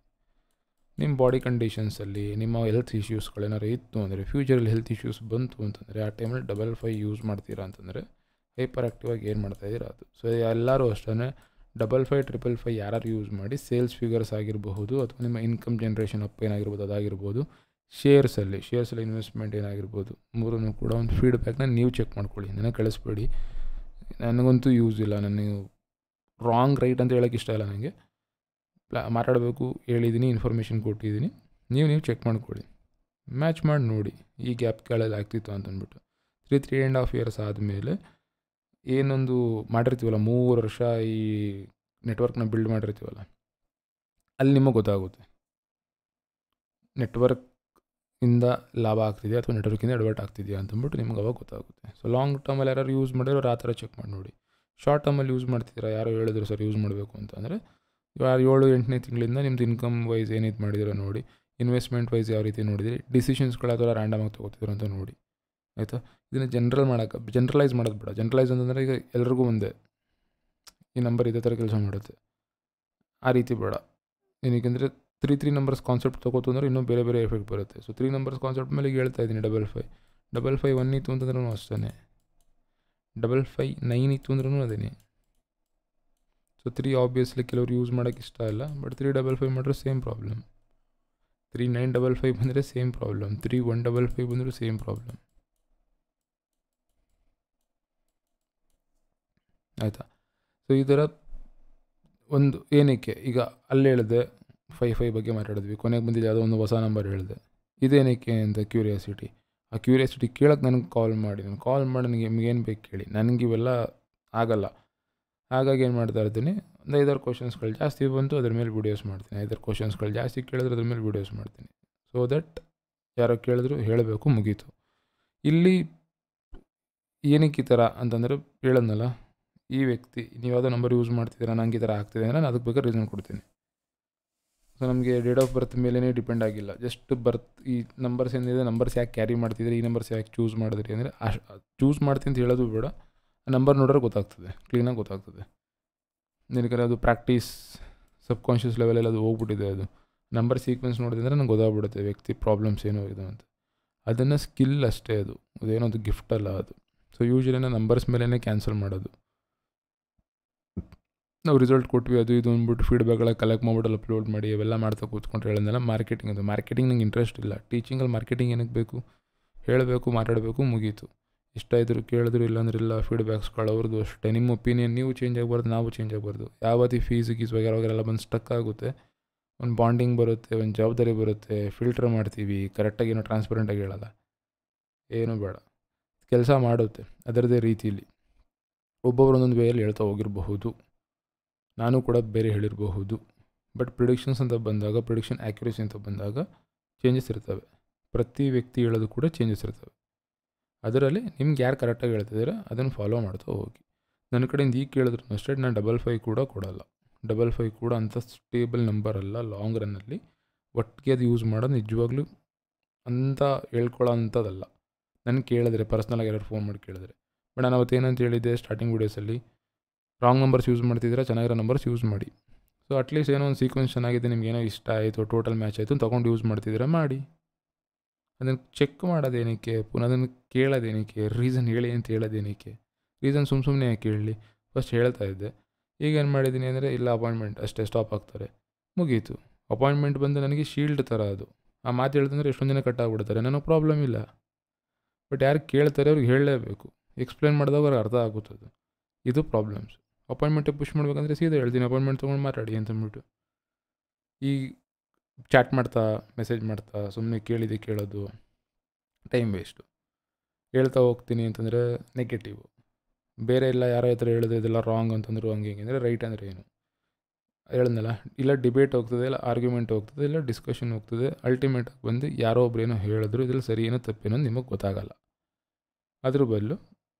ನಿಮ್ಮ ಬಾಡಿ ಕಂಡೀಷನ್ಸಲ್ಲಿ ನಿಮ್ಮ ಹೆಲ್ತ್ ಇಶ್ಯೂಸ್ಗಳೇನಾದ್ರು ಇತ್ತು ಅಂದರೆ, ಫ್ಯೂಚರಲ್ಲಿ ಹೆಲ್ತ್ ಇಶ್ಯೂಸ್ ಬಂತು ಅಂತಂದರೆ, ಆ ಟೈಮಲ್ಲಿ 55 ಯೂಸ್ ಮಾಡ್ತೀರಾ ಅಂತಂದರೆ ಹೈಪರ್ ಆ್ಯಕ್ಟಿವ್ ಆಗಿ ಏನು ಮಾಡ್ತಾಯಿದ್ದೀರಾ ಅದು. ಸೊ ಎಲ್ಲರೂ ಅಷ್ಟೇ 55, 555 ಯಾರು ಯೂಸ್ ಮಾಡಿ ಸೇಲ್ಸ್ ಫಿಗರ್ಸ್ ಆಗಿರಬಹುದು, ಅಥವಾ ನಿಮ್ಮ ಇನ್ಕಮ್ ಜನ್ರೇಷನ್ ಅಪ್ ಏನಾಗಿರ್ಬೋದು ಅದಾಗಿರ್ಬೋದು, ಶೇರ್ಸಲ್ಲಿ ಇನ್ವೆಸ್ಟ್ಮೆಂಟ್ ಏನಾಗಿರ್ಬೋದು, ಮೂರೂ ಕೂಡ ಒಂದು ಫೀಡ್ಬ್ಯಾಕ್ನ ನೀವು ಚೆಕ್ ಮಾಡ್ಕೊಳ್ಳಿ. ನನಗೆ ಕಳಿಸ್ಬೇಡಿ, ನನಗಂತೂ ಯೂಸ್ ಇಲ್ಲ. ನನಗೆ ರಾಂಗ್ ರೈಟ್ ಅಂತ ಹೇಳೋಕ್ಕೆ ಇಷ್ಟ ಇಲ್ಲ. ನನಗೆ ಮಾತಾಡಬೇಕು, ಹೇಳಿದ್ದೀನಿ, ಇನ್ಫಾರ್ಮೇಷನ್ ಕೊಟ್ಟಿದ್ದೀನಿ, ನೀವು ಚೆಕ್ ಮಾಡ್ಕೊಳ್ಳಿ, ಮ್ಯಾಚ್ ಮಾಡಿ ನೋಡಿ ಈ ಗ್ಯಾಪ್ ಕೆಳಗೆ ಆಗ್ತಿತ್ತು ಅಂತಂದ್ಬಿಟ್ಟು. 3.5 ಇಯರ್ಸ್ ಆದಮೇಲೆ ಏನೊಂದು ಮಾಡಿರ್ತೀವಲ್ಲ, 3 ವರ್ಷ ಈ ನೆಟ್ವರ್ಕ್ನ ಬಿಲ್ಡ್ ಮಾಡಿರ್ತೀವಲ್ಲ, ಅಲ್ಲಿ ನಿಮಗೆ ಗೊತ್ತಾಗುತ್ತೆ ನೆಟ್ವರ್ಕಿಂದ ಲಾಭ ಆಗ್ತಿದೆಯಾ ಅಥವಾ ನೆಟ್ವರ್ಕಿಂದ ಎಡವಟ್ ಆಗ್ತಿದೆಯಾ ಅಂತಂದ್ಬಿಟ್ಟು ನಿಮ್ಗೆ ಅವಾಗ ಗೊತ್ತಾಗುತ್ತೆ. ಸೊ ಲಾಂಗ್ ಟರ್ಮಲ್ಲಿ ಯಾರು ಯೂಸ್ ಮಾಡಿರೋ ಆ ಥರ ಚೆಕ್ ಮಾಡಿ ನೋಡಿ. ಶಾರ್ಟ್ ಟರ್ಮಲ್ಲಿ ಯೂಸ್ ಮಾಡ್ತಿದ್ದೀರಾ, ಯಾರೋ ಹೇಳಿದ್ರು ಸರ್ ಯೂಸ್ ಮಾಡಬೇಕು ಅಂತಂದರೆ 7-8ನೇ ತಿಂಗಳಿಂದ ನಿಮ್ಮದು ಇನ್ಕಮ್ ವೈಸ್ ಏನಿದು ಮಾಡಿದಿರೋ ನೋಡಿ, ಇನ್ವೆಸ್ಟ್ಮೆಂಟ್ ವೈಸ್ ಯಾವ ರೀತಿ ನೋಡಿದಿರಿ, ಡಿಸಿಷನ್ಸ್ಗಳು ಯಾವ ಥರ ರ್ಯಾಂಡಮಾಗಿ ತೊಗೋತಿದ್ರು ಅಂತ ನೋಡಿ, ಆಯಿತಾ. ಇದನ್ನು ಜನರಲೈಸ್ ಮಾಡೋದು ಬೇಡ. ಜನರಲೈಸ್ ಅಂತಂದರೆ ಈಗ ಎಲ್ರಿಗೂ ಒಂದೇ ಈ ನಂಬರ್ ಇದೇ ಥರ ಕೆಲಸ ಮಾಡುತ್ತೆ, ಆ ರೀತಿ ಬೇಡ. ಏನಕ್ಕೆಂದರೆ 3 ನಂಬರ್ಸ್ ಕಾನ್ಸೆಪ್ಟ್ ತೊಗೋತು ಅಂದರೆ ಇನ್ನೂ ಬೇರೆ ಬೇರೆ ಎಫೆಕ್ಟ್ ಬರುತ್ತೆ. ಸೊ 3 ನಂಬರ್ಸ್ ಕಾನ್ಸೆಪ್ಟ್ ಮೇಲೆ ಈಗ ಹೇಳ್ತಾ ಇದ್ದೀನಿ. 55 1 ಇತ್ತು ಅಂತಂದ್ರೂ ಅಷ್ಟೇ, 55 ಇತ್ತು ಅಂದ್ರೂ ಅದೇನೆ. ಸೊ 3 ಆಬ್ವಿಯಸ್ಲಿ ಕೆಲವರು ಯೂಸ್ ಮಾಡೋಕ್ಕೆ ಇಷ್ಟ ಇಲ್ಲ, ಬಟ್ 355 ಮಾಡಿದ್ರೆ ಸೇಮ್ ಪ್ರಾಬ್ಲಮ್. 3955 ಬಂದರೆ ಸೇಮ್ ಪ್ರಾಬ್ಲಮ್, 3155 ಬಂದರೂ ಸೇಮ್ ಪ್ರಾಬ್ಲಮ್, ಆಯಿತಾ. ಸೊ ಈ ಥರ ಒಂದು ಏನಕ್ಕೆ ಈಗ ಅಲ್ಲಿ ಹೇಳಿದೆ 55 ಬಗ್ಗೆ ಮಾತಾಡಿದ್ವಿ, ಕೊನೆಗೆ ಬಂದಿದ್ದು ಯಾವುದೋ ಒಂದು ಹೊಸ ನಂಬರ್ ಹೇಳಿದೆ, ಇದೇನಕ್ಕೆ ಅಂತ ಕ್ಯೂರಿಯಾಸಿಟಿ. ಆ ಕ್ಯೂರಿಯಾಸಿಟಿ ಕೇಳೋಕ್ಕೆ ನನಗೆ ಕಾಲ್ ಮಾಡಿ ನನಗೆ ನಿಮಗೇನು ಬೇಕು ಕೇಳಿ, ನನಗೆ ಇವೆಲ್ಲ ಆಗಲ್ಲ. ಹಾಗಾಗಿ ಏನು ಮಾಡ್ತಾ ಇರ್ತೀನಿ, ಒಂದು 5-6 ಕ್ವಶನ್ಸ್ಗಳು ಜಾಸ್ತಿ ಬಂತು ಅದ್ರ ಮೇಲೆ ವೀಡಿಯೋಸ್ ಮಾಡ್ತೀನಿ, 5-6 ಕ್ವಶನ್ಸ್ಗಳು ಜಾಸ್ತಿ ಕೇಳಿದ್ರೆ ಅದ್ರ ಮೇಲೆ ವೀಡಿಯೋಸ್ ಮಾಡ್ತೀನಿ. ಸೊ ದಟ್ ಯಾರೋ ಕೇಳಿದ್ರು ಹೇಳಬೇಕು, ಮುಗೀತು. ಇಲ್ಲಿ ಏನಕ್ಕೆ ಈ ಥರ ಅಂತಂದರೆ ಹೇಳೋದ್ನಲ್ಲ, ಈ ವ್ಯಕ್ತಿ ನೀವು ಯಾವುದೋ ನಂಬರ್ ಯೂಸ್ ಮಾಡ್ತಿದ್ದೀರಾ, ನಂಗೆ ಈ ಥರ ಆಗ್ತಿದೆ ಅಂದರೆ ನಾನು ಅದಕ್ಕೆ ಬೇಕಾದ್ರೆ ರೀಸನ್ ಕೊಡ್ತೀನಿ. ಸೊ ನಮಗೆ ಡೇಟ್ ಆಫ್ ಬರ್ತ್ ಮೇಲೇ ಡಿಪೆಂಡ್ ಆಗಿಲ್ಲ, ಜಸ್ಟ್ ಈ ನಂಬರ್ಸ್ ಏನಿದೆ, ನಂಬರ್ಸ್ ಯಾಕೆ ಕ್ಯಾರಿ ಮಾಡ್ತಿದ್ರೆ, ಈ ನಂಬರ್ಸ್ ಯಾಕೆ ಚೂಸ್ ಮಾಡಿದ್ರಿ ಅಂದರೆ ಚೂಸ್ ಮಾಡ್ತೀನಿ ಅಂತ ಹೇಳೋದು ಬೇಡ, ಆ ನಂಬರ್ ನೋಡಿದ್ರೆ ಗೊತ್ತಾಗ್ತದೆ, ಕ್ಲೀನಾಗಿ ಗೊತ್ತಾಗ್ತದೆ. ನಿನಗೆ ಅದು ಪ್ರಾಕ್ಟೀಸ್ ಸಬ್ಕಾನ್ಷಿಯಸ್ ಲೆವೆಲಲ್ಲಿ ಅದು ಹೋಗ್ಬಿಟ್ಟಿದೆ. ಅದು ನಂಬರ್ ಸೀಕ್ವೆನ್ಸ್ ನೋಡಿದ್ರೆ ನಂಗೆ ಗೊತ್ತಾಗ್ಬಿಡುತ್ತೆ ವ್ಯಕ್ತಿ ಪ್ರಾಬ್ಲಮ್ಸ್ ಏನೋ ಇದೆ ಅಂತ. ಅದನ್ನು ಸ್ಕಿಲ್ ಅಷ್ಟೇ, ಅದೇನೋ ಅದು ಗಿಫ್ಟ್ ಅಲ್ಲ ಅದು. ಸೊ ಯೂಶ್ವಲಿ ನಂಬರ್ಸ್ ಮೇಲೇ ಕ್ಯಾನ್ಸಲ್ ಮಾಡೋದು. ನಾವು ರಿಸಲ್ಟ್ ಕೊಟ್ವಿ ಅದು ಇದು ಅಂದ್ಬಿಟ್ಟು ಫೀಡ್ಬ್ಯಾಕ್ಗಳ ಕಲೆಕ್ಟ್ ಮಾಡ್ಬಿಟ್ಟು ಅಪ್ಲೋಡ್ ಮಾಡಿ ಅವೆಲ್ಲ ಮಾಡ್ತಾ ಕೂತ್ಕೊಂಡ್ರೆ ಹೇಳಿದ್ನಲ್ಲ, ಮಾರ್ಕೆಟಿಂಗ್ ನಂಗೆ ಇಂಟ್ರೆಸ್ಟ್ ಇಲ್ಲ. ಟೀಚಿಂಗಲ್ಲಿ ಮಾರ್ಕೆಟಿಂಗ್ ಏನಕ್ಕೆ ಬೇಕು, ಹೇಳಬೇಕು, ಮಾತಾಡಬೇಕು, ಮುಗೀತು. ಇಷ್ಟ ಇದ್ರು ಕೇಳಿದ್ರು, ಇಲ್ಲಾಂದ್ರೆ ಇಲ್ಲ. ಫೀಡ್ಬ್ಯಾಕ್ಸ್ಗಳು ಅವ್ರದ್ದು ಅಷ್ಟೇ. ನಿಮ್ಮ ಒಪಿನಿಯನ್ ನೀವು ಚೇಂಜ್ ಆಗಬಾರ್ದು, ನಾವು ಚೇಂಜ್ ಆಗಬಾರ್ದು. ಯಾವತ್ತಿ ಫೀಸ್ ವಗೇರೆಲ್ಲ ಬಂದು ಸ್ಟಕ್ ಆಗುತ್ತೆ, ಒಂದು ಬಾಂಡಿಂಗ್ ಬರುತ್ತೆ, ಒಂದು ಜವಾಬ್ದಾರಿ ಬರುತ್ತೆ, ಫಿಲ್ಟರ್ ಮಾಡ್ತೀವಿ, ಕರೆಕ್ಟಾಗಿ ಏನೋ ಟ್ರಾನ್ಸ್ಪರೆಂಟಾಗಿ ಹೇಳಲ್ಲ, ಏನೂ ಬೇಡ. ಕೆಲಸ ಮಾಡುತ್ತೆ ಅದರದ್ದೇ ರೀತಿಯಲ್ಲಿ. ಒಬ್ಬೊಬ್ರು ಒಂದೊಂದು ವೇಯಲ್ಲಿ ಹೇಳ್ತಾ ಹೋಗಿರಬಹುದು, ನಾನು ಕೂಡ ಬೇರೆ ಹೇಳಿರಬಹುದು. ಬಟ್ ಪ್ರಿಡಿಕ್ಷನ್ಸ್ ಅಂತ ಬಂದಾಗ, ಪ್ರಿಡಿಕ್ಷನ್ ಆ್ಯಕ್ಯುರೇಸಿ ಅಂತ ಬಂದಾಗ ಚೇಂಜಸ್ ಇರ್ತವೆ. ಪ್ರತಿ ವ್ಯಕ್ತಿ ಹೇಳೋದು ಕೂಡ ಚೇಂಜಸ್ ಇರ್ತವೆ. ಅದರಲ್ಲಿ ನಿಮ್ಗೆ ಯಾರು ಕರೆಕ್ಟಾಗಿ ಹೇಳ್ತಿದ್ದೀರಾ ಅದನ್ನು ಫಾಲೋ ಮಾಡ್ತಾ ಹೋಗಿ. ನನ್ನ ಕಡೆಯಿಂದ ಈಗ ಕೇಳಿದ್ರು ಅಷ್ಟೇ, ನಾನು 55 ಕೂಡ ಕೊಡೋಲ್ಲ. 55 ಕೂಡ ಅಂಥ ಸ್ಟೇಬಲ್ ನಂಬರ್ ಅಲ್ಲ ಲಾಂಗ್ ರನ್ನಲ್ಲಿ. ಒಟ್ಟಿಗೆ ಅದು ಯೂಸ್ ಮಾಡೋದು ನಿಜವಾಗ್ಲೂ ಅಂತ ಹೇಳ್ಕೊಳ್ಳೋ ಅಂಥದ್ದಲ್ಲ. ನನಗೆ ಕೇಳಿದ್ರೆ ಪರ್ಸ್ನಲಾಗಿ ಯಾರು ಫೋನ್ ಮಾಡಿ ಕೇಳಿದ್ರೆ, ಬಟ್ ನಾನು ಅವತ್ತೇನಂತ ಹೇಳಿದ್ದೆ ಸ್ಟಾರ್ಟಿಂಗ್ ವೀಡಿಯೋಸಲ್ಲಿ, ರಾಂಗ್ ನಂಬರ್ಸ್ ಯೂಸ್ ಮಾಡ್ತಿದ್ದೀರಾ, ಚೆನ್ನಾಗಿರೋ ನಂಬರ್ಸ್ ಯೂಸ್ ಮಾಡಿ. ಸೊ ಅಟ್ಲೀಸ್ಟ್ ಏನೋ ಒಂದು ಸೀಕ್ವೆನ್ಸ್ ಚೆನ್ನಾಗಿದೆ, ನಿಮ್ಗೇನೋ ಇಷ್ಟ ಆಯಿತು, ಟೋಟಲ್ ಮ್ಯಾಚ್ ಆಯಿತು ತೊಗೊಂಡು ಯೂಸ್ ಮಾಡ್ತಿದ್ದೀರಾ ಮಾಡಿ. ಅದನ್ನು ಚೆಕ್ ಮಾಡೋದೇನಕ್ಕೆ, ಪುನಃ ಅದನ್ನು ಕೇಳೋದೇನಕ್ಕೆ, ರೀಸನ್ ಹೇಳಿ ಅಂತ ಹೇಳೋದೇನಕ್ಕೆ. ರೀಸನ್ ಸುಮ್ಮನೆ ಯಾಕೆ ಹೇಳಲಿ, ಫಸ್ಟ್ ಹೇಳ್ತಾ ಇದ್ದೆ. ಈಗ ಏನು ಮಾಡಿದ್ದೀನಿ ಅಂದರೆ, ಇಲ್ಲ ಅಪಾಯಿಂಟ್ಮೆಂಟ್ ಅಷ್ಟೇ, ಸ್ಟಾಪ್ ಆಗ್ತಾರೆ, ಮುಗೀತು. ಅಪಾಯಿಂಟ್ಮೆಂಟ್ ಬಂದು ನನಗೆ ಶೀಲ್ಡ್ ಥರ ಅದು. ಆ ಮಾತು ಹೇಳ್ತಂದ್ರೆ ಎಷ್ಟೊಂದು ದಿನ ಕಟ್ಟಾಗ್ಬಿಡ್ತಾರೆ, ನನಗೆ ಪ್ರಾಬ್ಲಮ್ ಇಲ್ಲ. ಬಟ್ ಯಾರು ಕೇಳ್ತಾರೆ ಅವ್ರಿಗೆ ಹೇಳಲೇಬೇಕು, ಎಕ್ಸ್ಪ್ಲೇನ್ ಮಾಡಿದಾಗ ಅವ್ರಿಗೆ ಅರ್ಥ ಆಗುತ್ತದೆ. ಇದು ಪ್ರಾಬ್ಲಮ್ಸ್. ಅಪಾಯಿಂಟ್ಮೆಂಟಿಗೆ ಪುಷ್ ಮಾಡ್ಬೇಕಂದ್ರೆ ಸೀದಾ ಹೇಳ್ತೀನಿ, ಅಪಾಯಿಂಟ್ಮೆಂಟ್ ತೊಗೊಂಡು ಮಾತಾಡಿ ಅಂತಂದ್ಬಿಟ್ಟು. ಈ ಚಾಟ್ ಮಾಡ್ತಾ, ಮೆಸೇಜ್ ಮಾಡ್ತಾ ಸುಮ್ಮನೆ ಕೇಳೋದು ಟೈಮ್ ವೇಸ್ಟು. ಹೇಳ್ತಾ ಹೋಗ್ತೀನಿ ಅಂತಂದರೆ ನೆಗೆಟಿವು. ಬೇರೆ ಎಲ್ಲ ಯಾರೋ ಹತ್ರ ಹೇಳಿದ್ರೆ ಇದೆಲ್ಲ ರಾಂಗ್ ಅಂತಂದ್ರು ಹಂಗೆ ಹಿಂಗೆ ಅಂದರೆ ರೈಟ್ ಅಂದರೆ ಏನು ಹೇಳಿದ್ನಲ್ಲ, ಇಲ್ಲ ಡಿಬೇಟ್ ಹೋಗ್ತದೆ, ಇಲ್ಲ ಆರ್ಗ್ಯುಮೆಂಟ್ ಹೋಗ್ತದೆ, ಇಲ್ಲ ಡಿಸ್ಕಷನ್ ಹೋಗ್ತದೆ. ಅಲ್ಟಿಮೇಟಾಗಿ ಬಂದು ಯಾರೋ ಒಬ್ರು ಏನೋ ಹೇಳಿದ್ರು, ಇದ್ರಲ್ಲಿ ಸರಿ ಏನೋ ತಪ್ಪೇನೋ ನಿಮಗೆ ಗೊತ್ತಾಗಲ್ಲ. ಅದ್ರ ಬದಲು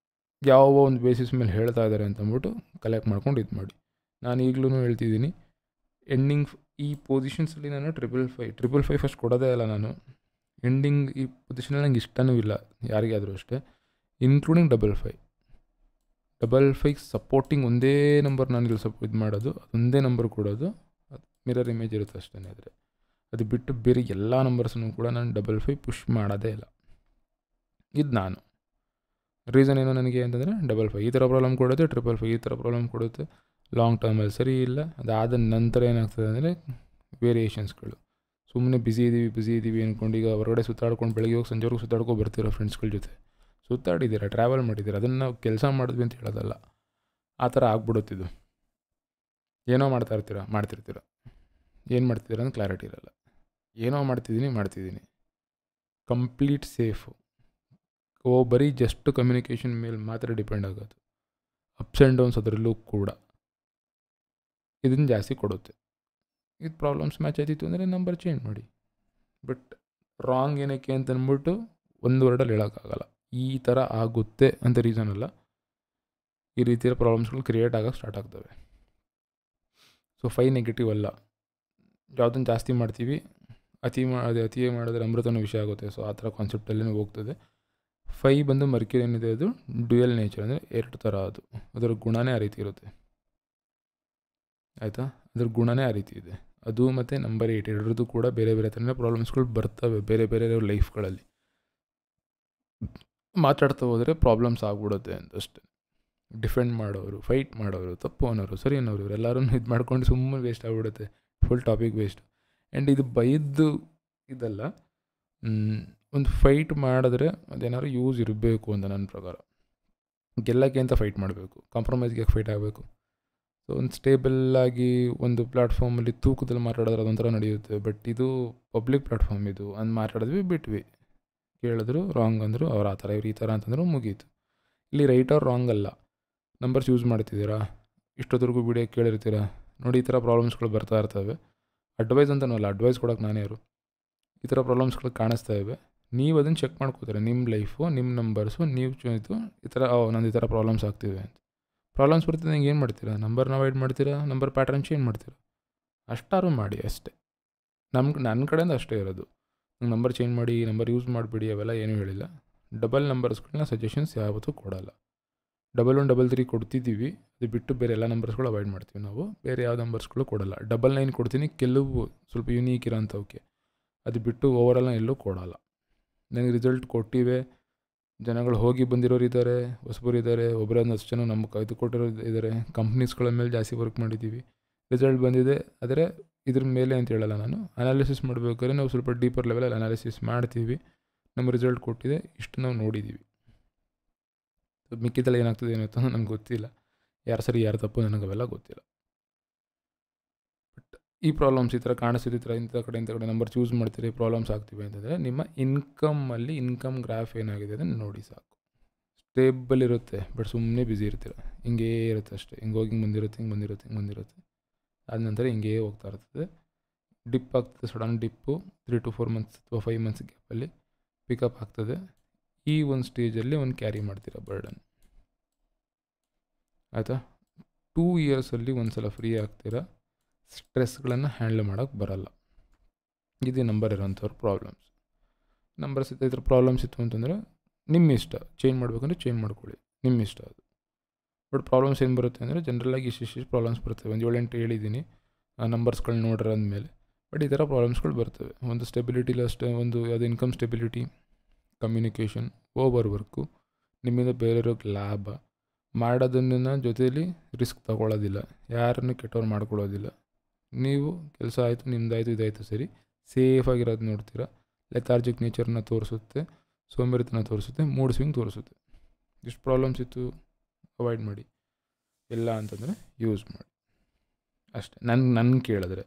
ಯಾವ ಒಂದು ಬೇಸಿಸ್ ಮೇಲೆ ಹೇಳ್ತಾ ಇದ್ದಾರೆ ಅಂತಂದ್ಬಿಟ್ಟು ಕಲೆಕ್ಟ್ ಮಾಡ್ಕೊಂಡು ಇದು ಮಾಡಿ. ನಾನು ಈಗಲೂ ಹೇಳ್ತಿದ್ದೀನಿ, ಎಂಡಿಂಗ್ ಈ ಪೊಸಿಷನ್ಸಲ್ಲಿ ನಾನು 555 ಫಸ್ಟ್ ಕೊಡೋದೇ ಇಲ್ಲ ನಾನು. ಎಂಡಿಂಗ್ ಈ ಪೊಸಿಷನಲ್ಲಿ ನಂಗೆ ಇಷ್ಟನೂ ಇಲ್ಲ ಯಾರಿಗಾದರೂ ಅಷ್ಟೇ, ಇನ್ಕ್ಲೂಡಿಂಗ್ 555 ಸಪೋರ್ಟಿಂಗ್ ಒಂದೇ ನಂಬರ್ ನಾನು ಇಲ್ಲಿ ಇದು ಮಾಡೋದು, ಅದೊಂದೇ ನಂಬರ್ ಕೊಡೋದು, ಅದು ಮಿರರ್ ಇಮೇಜ್ ಇರುತ್ತೆ ಅಷ್ಟೇ. ಆದರೆ ಅದು ಬಿಟ್ಟು ಬೇರೆ ಎಲ್ಲ ನಂಬರ್ಸನ್ನು ಕೂಡ ನಾನು 55 ಪುಷ್ ಮಾಡೋದೇ ಇಲ್ಲ. ಇದು ನಾನು ರೀಸನ್ ಏನು ನನಗೆ ಅಂತಂದರೆ 55 ಈ ಥರ ಪ್ರಾಬ್ಲಮ್ ಕೊಡುತ್ತೆ, 555 ಈ ಥರ ಪ್ರಾಬ್ಲಮ್ ಕೊಡುತ್ತೆ. ಲಾಂಗ್ ಟರ್ಮಲ್ಲಿ ಸರಿ ಇಲ್ಲ. ಅದಾದ ನಂತರ ಏನಾಗ್ತದೆ ಅಂದರೆ ವೇರಿಯೇಷನ್ಸ್ಗಳು. ಸುಮ್ಮನೆ ಬ್ಯುಸಿ ಇದ್ದೀವಿ ಅಂದ್ಕೊಂಡು ಈಗ ಹೊರಗಡೆ ಸುತ್ತಾಡ್ಕೊಂಡು ಬೆಳಗ್ಗೆ ಹೋಗಿ ಸಂಜೆವರೆಗೂ ಸುತ್ತಾಡ್ಕೊಂಡು ಬರ್ತಿರೋ ಫ್ರೆಂಡ್ಸ್ಗಳ ಜೊತೆ ಸುತ್ತಾಡಿದ್ದೀರಾ, ಟ್ರಾವೆಲ್ ಮಾಡಿದ್ದೀರಾ, ಅದನ್ನು ನಾವು ಕೆಲಸ ಮಾಡಿದ್ವಿ ಅಂತ ಹೇಳೋದಲ್ಲ. ಆ ಥರ ಆಗ್ಬಿಡುತ್ತಿದ್ದು. ಏನೋ ಮಾಡ್ತಿರ್ತೀರ ಏನು ಮಾಡ್ತಿದ್ದೀರ ಅಂತ ಕ್ಲಾರಿಟಿ ಇರಲ್ಲ. ಏನೋ ಮಾಡ್ತಿದ್ದೀನಿ ಕಂಪ್ಲೀಟ್ ಸೇಫು. ಬರೀ ಜಸ್ಟ್ ಕಮ್ಯುನಿಕೇಷನ್ ಮೇಲೆ ಮಾತ್ರ ಡಿಪೆಂಡ್ ಆಗೋದು. ಅಪ್ಸ್ ಆ್ಯಂಡ್ ಡೌನ್ಸ್ ಅದರಲ್ಲೂ ಕೂಡ ಇದನ್ನು ಜಾಸ್ತಿ ಕೊಡುತ್ತೆ. ಇದು ಪ್ರಾಬ್ಲಮ್ಸ್ ಮ್ಯಾಚ್ ಆಯ್ತಿತ್ತು ಅಂದರೆ ನಂಬರ್ ಚೇಂಜ್ ಮಾಡಿ. ಬಟ್ ರಾಂಗ್ ಏನಕ್ಕೆ ಅಂತ ಅಂದ್ಬಿಟ್ಟು ಒಂದು ವರ್ಡಲ್ಲಿ ಹೇಳೋಕ್ಕಾಗಲ್ಲ. ಈ ಥರ ಆಗುತ್ತೆ ಅಂತ ರೀಸನ್ ಅಲ್ಲ, ಈ ರೀತಿಯ ಪ್ರಾಬ್ಲಮ್ಸ್ಗಳು ಕ್ರಿಯೇಟ್ ಆಗೋಕ್ಕೆ ಸ್ಟಾರ್ಟ್ ಆಗ್ತವೆ. ಸೊ 5 ನೆಗೆಟಿವ್ ಅಲ್ಲ. ಯಾವುದನ್ನು ಜಾಸ್ತಿ ಮಾಡ್ತೀವಿ, ಅತಿ ಮಾಡಿದ್ರೆ ಅಮೃತನ ವಿಷಯ ಆಗುತ್ತೆ. ಸೊ ಆ ಥರ ಕಾನ್ಸೆಪ್ಟಲ್ಲೇ ಹೋಗ್ತದೆ. 5 ಬಂದು ಮರ್ಕ್ಯೂರಿ ಏನಿದೆ ಅದು ಡ್ಯುಯಲ್ ನೇಚರ್, ಅಂದರೆ 2 ಥರ. ಅದರ ಗುಣನೇ ಆ ರೀತಿ ಇರುತ್ತೆ. ಆಯಿತಾ, ಅದ್ರ ಗುಣನೇ ಆ ರೀತಿ ಇದೆ. ಅದು ಮತ್ತು ನಂಬರ್ 8 ಎರಡರದ್ದು ಕೂಡ ಬೇರೆ ಬೇರೆ ಥರನೇ ಪ್ರಾಬ್ಲಮ್ಸ್ಗಳು ಬರ್ತವೆ ಬೇರೆ ಬೇರೆ ಲೈಫ್ಗಳಲ್ಲಿ. ಮಾತಾಡ್ತಾ ಹೋದರೆ ಪ್ರಾಬ್ಲಮ್ಸ್ ಆಗ್ಬಿಡುತ್ತೆ ಅಂತಷ್ಟೇ. ಡಿಫೆಂಡ್ ಮಾಡೋರು, ಫೈಟ್ ಮಾಡೋರು, ತಪ್ಪು ಅನ್ನೋರು, ಸರಿ ಅನ್ನೋರು, ಇವರೆಲ್ಲರೂ ಇದು ಮಾಡ್ಕೊಂಡು ಸುಮ್ಮನೆ ವೇಸ್ಟ್ ಆಗಿಬಿಡುತ್ತೆ. Full topic waste. ಆ್ಯಂಡ್ ಇದು ಬೈದು ಇದಲ್ಲ, ಒಂದು ಫೈಟ್ ಮಾಡಿದ್ರೆ ಅದೇನಾದ್ರು ಯೂಸ್ ಇರಬೇಕು ಅಂತ ನನ್ನ ಪ್ರಕಾರ. ಗೆಲ್ಲಕ್ಕೆ ಅಂತ ಫೈಟ್ ಮಾಡಬೇಕು, ಕಾಂಪ್ರಮೈಸ್ಗೆ ಫೈಟ್ ಆಗಬೇಕು. ಸೊ ಒಂದು ಸ್ಟೇಬಲ್ಲಾಗಿ ಒಂದು ಪ್ಲ್ಯಾಟ್ಫಾರ್ಮಲ್ಲಿ ತೂಕದಲ್ಲಿ ಮಾತಾಡಿದ್ರೆ ಅದೊಂಥರ ನಡೆಯುತ್ತೆ. ಬಟ್ ಇದು ಪಬ್ಲಿಕ್ ಪ್ಲ್ಯಾಟ್ಫಾರ್ಮ್, ಇದು ಅಂದು ಮಾತಾಡಿದ್ವಿ ಬಿಟ್ವಿ, ಕೇಳಿದ್ರು ರಾಂಗ್ ಅಂದರು ಅವ್ರು ಆ ಥರ ಇವ್ರು ಈ ಥರ ಅಂತಂದ್ರು ಮುಗೀತು. ಇಲ್ಲಿ ರೈಟ್ ಆರ್ ರಾಂಗ್ ಅಲ್ಲ, ನಂಬರ್ಸ್ ಯೂಸ್ ಮಾಡ್ತಿದ್ದೀರಾ, ಇಷ್ಟೊತ್ತರೆಗೂ ವಿಡಿಯೋ ಕೇಳಿರ್ತೀರಾ, ನೋಡಿ ಈ ಥರ ಪ್ರಾಬ್ಲಮ್ಸ್ಗಳು ಬರ್ತಾ ಇರ್ತವೆ. ಅಡ್ವೈಸ್ ಅಂತನೂ ಅಲ್ಲ, ಅಡ್ವೈಸ್ ಕೊಡೋಕೆ ನಾನೇ ಯಾರು. ಈ ಥರ ಪ್ರಾಬ್ಲಮ್ಸ್ಗಳು ಕಾಣಿಸ್ತಾ ಇವೆ, ನೀವು ಅದನ್ನು ಚೆಕ್ ಮಾಡ್ಕೋತಾರೆ. ನಿಮ್ಮ ಲೈಫು, ನಿಮ್ಮ ನಂಬರ್ಸು, ನೀವು ಇದು ಈ ಥರ ನಂದು ಈ ಥರ ಪ್ರಾಬ್ಲಮ್ಸ್ ಆಗ್ತಿವೆ ಅಂತ. ಪ್ರಾಬ್ಲಮ್ಸ್ ಬರ್ತಿದೆ, ಹಿಂಗೆ ಏನು ಮಾಡ್ತೀರಾ? ನಂಬರ್ನ ಅವಾಯ್ಡ್ ಮಾಡ್ತೀರಾ, ನಂಬರ್ ಪ್ಯಾಟ್ರನ್ ಚೇಂಜ್ ಮಾಡ್ತೀರಾ, ಅಷ್ಟಾರು ಮಾಡಿ ಅಷ್ಟೇ. ನನ್ನ ಕಡೆಯಿಂದ ಅಷ್ಟೇ ಇರೋದು. ನಂಬರ್ ಚೇಂಜ್ ಮಾಡಿ, ನಂಬರ್ ಯೂಸ್ ಮಾಡಿಬಿಡಿ ಅವೆಲ್ಲ ಏನೂ ಹೇಳಿಲ್ಲ. ಡಬಲ್ ನಂಬರ್ಸ್ಗಳನ್ನ ಸಜೆಷನ್ಸ್ ಯಾವತ್ತೂ ಕೊಡೋಲ್ಲ. 11 33 ಕೊಡ್ತಿದ್ದೀವಿ, ಅದು ಬಿಟ್ಟು ಬೇರೆ ಎಲ್ಲ ನಂಬರ್ಸ್ಗಳು ಅವಾಯ್ಡ್ ಮಾಡ್ತೀವಿ ನಾವು. ಬೇರೆ ಯಾವ ನಂಬರ್ಸ್ಗಳು ಕೊಡೋಲ್ಲ. 99 ಕೊಡ್ತೀನಿ, ಕೆಲವು ಸ್ವಲ್ಪ ಯುನೀಕ್ ಇರೋಂಥವಕ್ಕೆ, ಅದು ಬಿಟ್ಟು ಓವರಾಲ್ ಎಲ್ಲೂ ಕೊಡೋಲ್ಲ. ನನಗೆ ರಿಸಲ್ಟ್ ಕೊಟ್ಟಿವೆ, ಜನಗಳು ಹೋಗಿ ಬಂದಿರೋರು ಇದ್ದಾರೆ, ಹೊಸಬರು ಇದ್ದಾರೆ, ಒಬ್ಬರನ್ನ 10 ಜನ ನಮಗೆ ಇದು ಕೊಟ್ಟಿರೋರು ಇದ್ದಾರೆ. ಕಂಪ್ನೀಸ್ಗಳ ಮೇಲೆ ಜಾಸ್ತಿ ವರ್ಕ್ ಮಾಡಿದ್ದೀವಿ, ರಿಸಲ್ಟ್ ಬಂದಿದೆ. ಆದರೆ ಇದ್ರ ಮೇಲೆ ಅಂತ ಹೇಳಲ್ಲ ನಾನು. ಅನಾಲಿಸಿಸ್ ಮಾಡಬೇಕಾದ್ರೆ ನಾವು ಸ್ವಲ್ಪ ಡೀಪರ್ ಲೆವೆಲಲ್ಲಿ ಅನಾಲಿಸಿಸ್ ಮಾಡ್ತೀವಿ. ನಮ್ಮ ರಿಸಲ್ಟ್ ಕೊಟ್ಟಿದೆ, ಇಷ್ಟು ನಾವು ನೋಡಿದ್ದೀವಿ. ಮಿಕ್ಕಿದಲ್ಲಿ ಏನಾಗ್ತದೆ ಏನಾಯ್ತು ಅಂತ ನನಗೆ ಗೊತ್ತಿಲ್ಲ. ಯಾರು ಸರಿ ಯಾರು ತಪ್ಪು ನನಗೆ ಅವೆಲ್ಲ ಗೊತ್ತಿಲ್ಲ. ಬಟ್ ಈ ಪ್ರಾಬ್ಲಮ್ಸ್ ಈ ಥರ ಕಾಣಿಸ್ತಿದೆ, ಈ ಥರ ಇಂಥ ಕಡೆ ನಂಬರ್ಸ್ ಯೂಸ್ ಮಾಡ್ತೀರಿ, ಪ್ರಾಬ್ಲಮ್ಸ್ ಆಗ್ತಿವೆ ಅಂತಂದರೆ ನಿಮ್ಮ ಇನ್ಕಮ್ ಗ್ರಾಫ್ ಏನಾಗಿದೆ ಅದನ್ನು ನೋಡಿ ಸಾಕು. ಸ್ಟೇಬಲ್ ಇರುತ್ತೆ, ಬಟ್ ಸುಮ್ಮನೆ ಬ್ಯುಸಿ ಇರ್ತೀರ, ಹಿಂಗೇ ಇರುತ್ತೆ ಅಷ್ಟೇ. ಹಿಂಗೆ ಹೋಗಿ ಹಿಂಗೆ ಬಂದಿರುತ್ತೆ. ಆದ ನಂತರ ಹಿಂಗೇ ಹೋಗ್ತಾ ಇರ್ತದೆ. ಡಿಪ್ ಆಗ್ತದೆ, ಸಡನ್ ಡಿಪ್ಪು 3 to 4 months ಅಥವಾ 5 months ಗ್ಯಾಪಲ್ಲಿ ಪಿಕಪ್ ಆಗ್ತದೆ. ಈ ಒಂದು ಸ್ಟೇಜಲ್ಲಿ ಒಂದು ಕ್ಯಾರಿ ಮಾಡ್ತೀರ ಬರ್ಡನ್, ಆಯಿತಾ. 2 yearsಲ್ಲಿ ಒಂದು ಸಲ ಫ್ರೀ ಆಗ್ತೀರ, ಸ್ಟ್ರೆಸ್ಗಳನ್ನು ಹ್ಯಾಂಡಲ್ ಮಾಡೋಕ್ಕೆ ಬರಲ್ಲ. ಇದು ನಂಬರ್ ಇರೋಂಥವ್ರ ಪ್ರಾಬ್ಲಮ್ಸ್. ನಂಬರ್ಸ್ ಇದ್ರ ಪ್ರಾಬ್ಲಮ್ಸ್ ಇತ್ತು ಅಂತಂದರೆ ನಿಮ್ಮ ಇಷ್ಟ, ಚೇಂಜ್ ಮಾಡಬೇಕಂದ್ರೆ ಚೇಂಜ್ ಮಾಡ್ಕೊಳ್ಳಿ, ನಿಮ್ಮ ಇಷ್ಟ ಅದು. ಬಟ್ ಪ್ರಾಬ್ಲಮ್ಸ್ ಏನು ಬರುತ್ತೆ ಅಂದರೆ ಜನರಲಾಗಿ ಇಷ್ಟು ಪ್ರಾಬ್ಲಮ್ಸ್ ಬರ್ತವೆ. ಒಂದು 7-8 ಹೇಳಿದ್ದೀನಿ ನಂಬರ್ಸ್ಗಳನ್ನ ನೋಡ್ರೆ ಅಂದಮೇಲೆ. ಬಟ್ ಈ ಥರ ಪ್ರಾಬ್ಲಮ್ಸ್ಗಳು ಬರ್ತವೆ. ಒಂದು ಸ್ಟೆಬಿಲಿಟಿಲಿ ಅಷ್ಟೇ, ಒಂದು ಯಾವುದು income stability, communication, over work, ನಿಮ್ಮಿಂದ ಬೇರೆಯವ್ರಿಗೆ ಲಾಭ ಮಾಡೋದನ್ನ ಜೊತೆಯಲ್ಲಿ ರಿಸ್ಕ್ ತೊಗೊಳ್ಳೋದಿಲ್ಲ, ಯಾರನ್ನು ಕೆಟ್ಟವ್ರು ಮಾಡ್ಕೊಳ್ಳೋದಿಲ್ಲ. ನೀವು ಕೆಲಸ ಆಯಿತು, ನಿಮ್ಮದಾಯಿತು, ಇದಾಯಿತು, ಸರಿ, ಸೇಫಾಗಿರೋದು ನೋಡ್ತೀರಾ. ಲೆಥಾರ್ಜಿಕ್ ನೇಚರ್ನ ತೋರಿಸುತ್ತೆ, ಸೋಂಬೇರಿತನ ತೋರಿಸುತ್ತೆ, ಮೂಡ್ ಸ್ವಿಂಗ್ ತೋರಿಸುತ್ತೆ. ಇಷ್ಟು ಪ್ರಾಬ್ಲಮ್ಸ್ ಇತ್ತು, ಅವಾಯ್ಡ್ ಮಾಡಿ. ಇಲ್ಲ ಅಂತಂದರೆ ಯೂಸ್ ಮಾಡಿ ಅಷ್ಟೇ. ನನ್ನ ಕೇಳಿದ್ರೆ.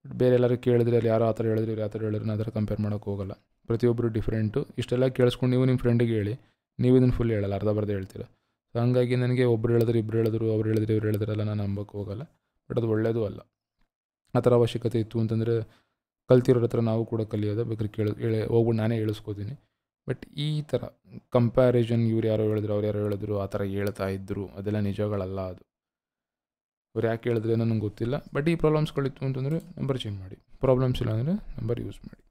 ಬಟ್ ಬೇರೆ ಎಲ್ಲರೂ ಕೇಳಿದ್ರೆ ಅಲ್ಲಿ ಯಾರೋ ಆ ಥರ ಹೇಳಿದ್ರು, ಯಾವ ಥರ ಹೇಳಿದ್ರು, ನಾನು ಆ ಥರ ಕಂಪೇರ್ ಮಾಡೋಕ್ಕೆ ಹೋಗಲ್ಲ. ಪ್ರತಿಯೊಬ್ಬರು ಡಿಫ್ರೆಂಟು. ಇಷ್ಟೆಲ್ಲ ಕೇಳಿಸ್ಕೊಂಡು ನೀವು ನಿಮ್ಮ ಫ್ರೆಂಡಿಗೆ ಹೇಳಿ, ನೀವು ಇದನ್ನು ಫುಲ್ ಹೇಳಲ್ಲ, ಅರ್ಧ ಹೇಳ್ತೀರ. ಸೊ ಹಂಗಾಗಿ ನನಗೆ ಒಬ್ರು ಹೇಳಿದ್ರು, ಇವ್ರು ಹೇಳಿದ್ರಲ್ಲ, ನಾನು ನಂಬಕ್ಕೆ ಹೋಗಲ್ಲ. ಬಟ್ ಅದು ಒಳ್ಳೆಯದು ಅಲ್ಲ. ಆ ಥರ ಅವಶ್ಯಕತೆ ಇತ್ತು ಅಂತಂದರೆ ಕಲ್ತಿರೋರ ಹತ್ರ ನಾವು ಕೂಡ ಕಲಿಯೋದು, ಬೇಕಾದ್ರೆ ಹೋಗ್ಬಿಟ್ಟು ನಾನೇ ಹೇಳಿಸ್ಕೋತೀನಿ. ಬಟ್ ಈ ಥರ ಕಂಪ್ಯಾರಿಸನ್, ಇವ್ರು ಯಾರೋ ಹೇಳಿದ್ರು, ಅವ್ರು ಯಾರೋ ಹೇಳಿದ್ರು, ಆ ಥರ ಹೇಳ್ತಾ ಇದ್ದರು, ಅದೆಲ್ಲ ನಿಜಗಳಲ್ಲ. ಅದು ಅವ್ರು ಯಾಕೆ ಹೇಳಿದ್ರೆ ನನಗೆ ಗೊತ್ತಿಲ್ಲ. ಬಟ್ ಈ ಪ್ರಾಬ್ಲಮ್ಸ್ಗಳಿತ್ತು ಅಂತಂದರೆ ನಂಬರ್ ಚೇಂಜ್ ಮಾಡಿ, ಪ್ರಾಬ್ಲಮ್ಸ್ ಇಲ್ಲ ಅಂದರೆ ನಂಬರ್ ಯೂಸ್ ಮಾಡಿ.